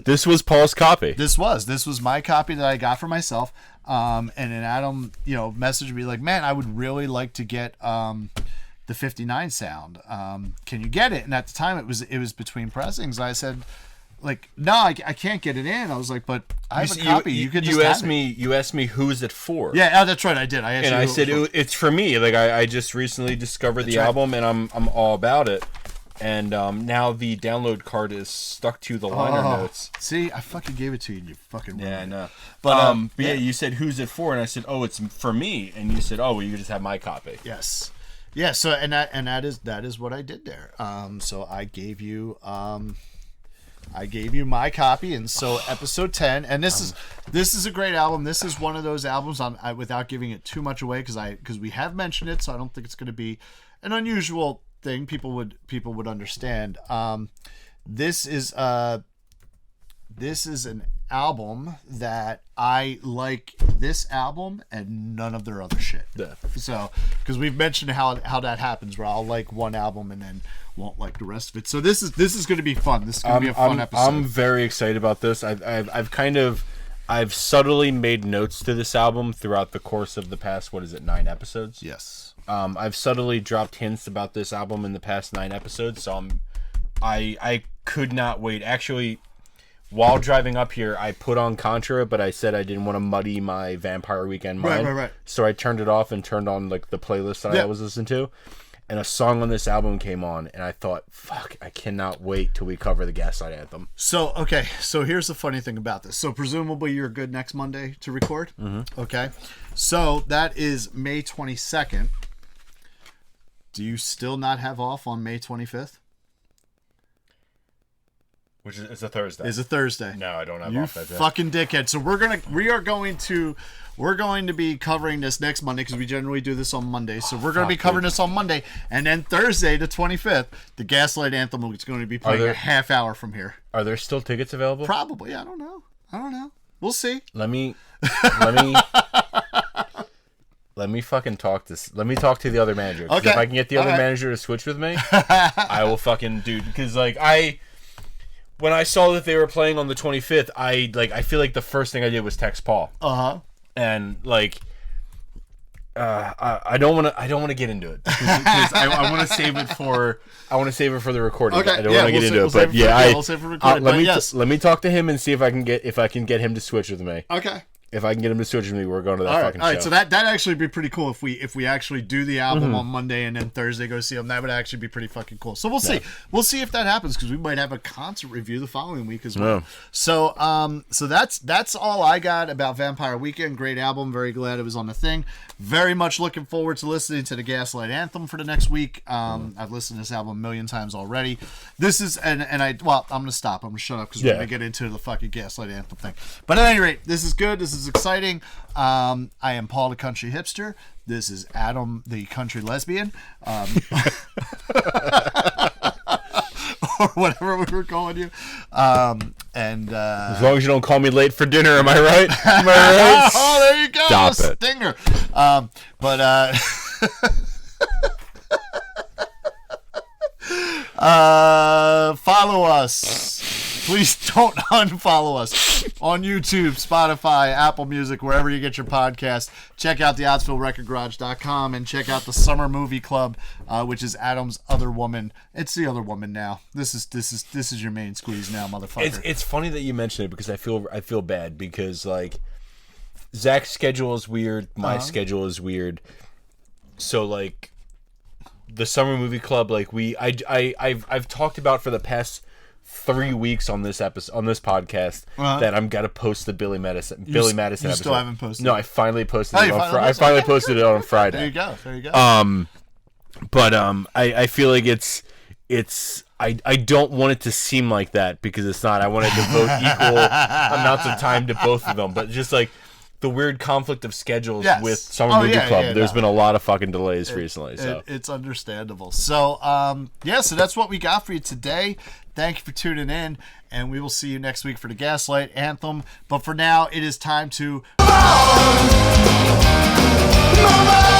This was Paul's copy. This was my copy that I got for myself. And then Adam, messaged me like, man, I would really like to get the 59 sound. Can you get it? And at the time it was between pressings. I said, like, no, I can't get it in. I was like, but I have a copy. You could just asked me. You asked me who's it for. Yeah, that's right. I did. I said it's for me. Like I just recently discovered the album, and I'm all about it. And now the download card is stuck to the liner notes. See, I fucking gave it to you. And you fucking yeah, I know. But yeah, you said who's it for, and I said, oh, it's for me. And you said, oh, well, you just have my copy. Yes. Yeah, so that is what I did there. So I gave you my copy, and so episode 10, and this is a great album. This is one of those albums without giving it too much away, because we have mentioned it, so I don't think it's going to be an unusual thing. People would understand. This is an album that I like. This album and none of their other shit. Yeah. So, because we've mentioned how that happens, where I'll like one album and then won't like the rest of it. So this is going to be fun. This is going to be a fun episode. I'm very excited about this. I've subtly made notes to this album throughout the course of the past 9 episodes. Yes. I've subtly dropped hints about this album in the past 9 episodes. So I could not wait. Actually, while driving up here, I put on Contra, but I said I didn't want to muddy my Vampire Weekend mind. Right. So I turned it off and turned on like the playlist that I was listening to, and a song on this album came on, and I thought, fuck, I cannot wait till we cover the Gaslight Anthem. So, okay, so here's the funny thing about this. So presumably you're good next Monday to record? Mm-hmm. Okay. So that is May 22nd. Do you still not have off on May 25th? Which is a Thursday. Is a Thursday. No, I don't have you off that day. Fucking dickhead. So we're going to be covering this next Monday, because we generally do this on Monday. So we're going to be covering this on Monday, and then Thursday the 25th, the Gaslight Anthem is going to be playing a half hour from here. Are there still tickets available? Probably. I don't know. We'll see. Let me fucking talk to. Let me talk to the other manager. Okay. If I can get the other manager to switch with me, I will fucking do. Because when I saw that they were playing on the 25th, I feel like the first thing I did was text Paul. And I don't want to get into it, because I want to save it for the recording. Okay. I don't want to get into it, but we'll save it for recording. Let me talk to him and see if I can get him to switch with me. Okay. If I can get him to switch with me, we're going to that fucking show. All right, so that actually be pretty cool if we actually do the album on Monday and then Thursday go see them. That would actually be pretty fucking cool. So we'll see. We'll see if that happens, because we might have a concert review the following week as well. So that's all I got about Vampire Weekend. Great album. Very glad it was on the thing. Very much looking forward to listening to the Gaslight Anthem for the next week. I've listened to this album a million times already. This is I'm gonna stop. I'm gonna shut up, because we're gonna get into the fucking Gaslight Anthem thing. But at any rate, this is good. This is exciting. I am Paul, the country hipster. This is Adam, the country lesbian. Or whatever we were calling you. As long as you don't call me late for dinner, am I right? Am I right? Oh, there you go. Stop it. Stinger. Follow us Please don't unfollow us on YouTube, Spotify, Apple Music, wherever you get your podcast. Check out the OttsvilleRecordGarage.com and check out the Summer Movie Club, which is Adam's other woman. It's the other woman now. This is your main squeeze now, motherfucker. It's funny that you mention it because I feel bad because like Zach's schedule is weird, my schedule is weird. So like the Summer Movie Club, like I've talked about for the past 3 weeks on this podcast that I'm gonna post the Billy Madison episode. Still haven't posted? No, I finally posted it. I finally posted it on Friday. There you go. But I feel like I don't want it to seem like that because it's not. I want to devote equal amounts of time to both of them, but just like the weird conflict of schedules with Summer Movie Club. There's been a lot of fucking delays recently. So it's understandable. So so that's what we got for you today. Thank you for tuning in, and we will see you next week for the Gaslight Anthem. But for now, it is time to... Mama!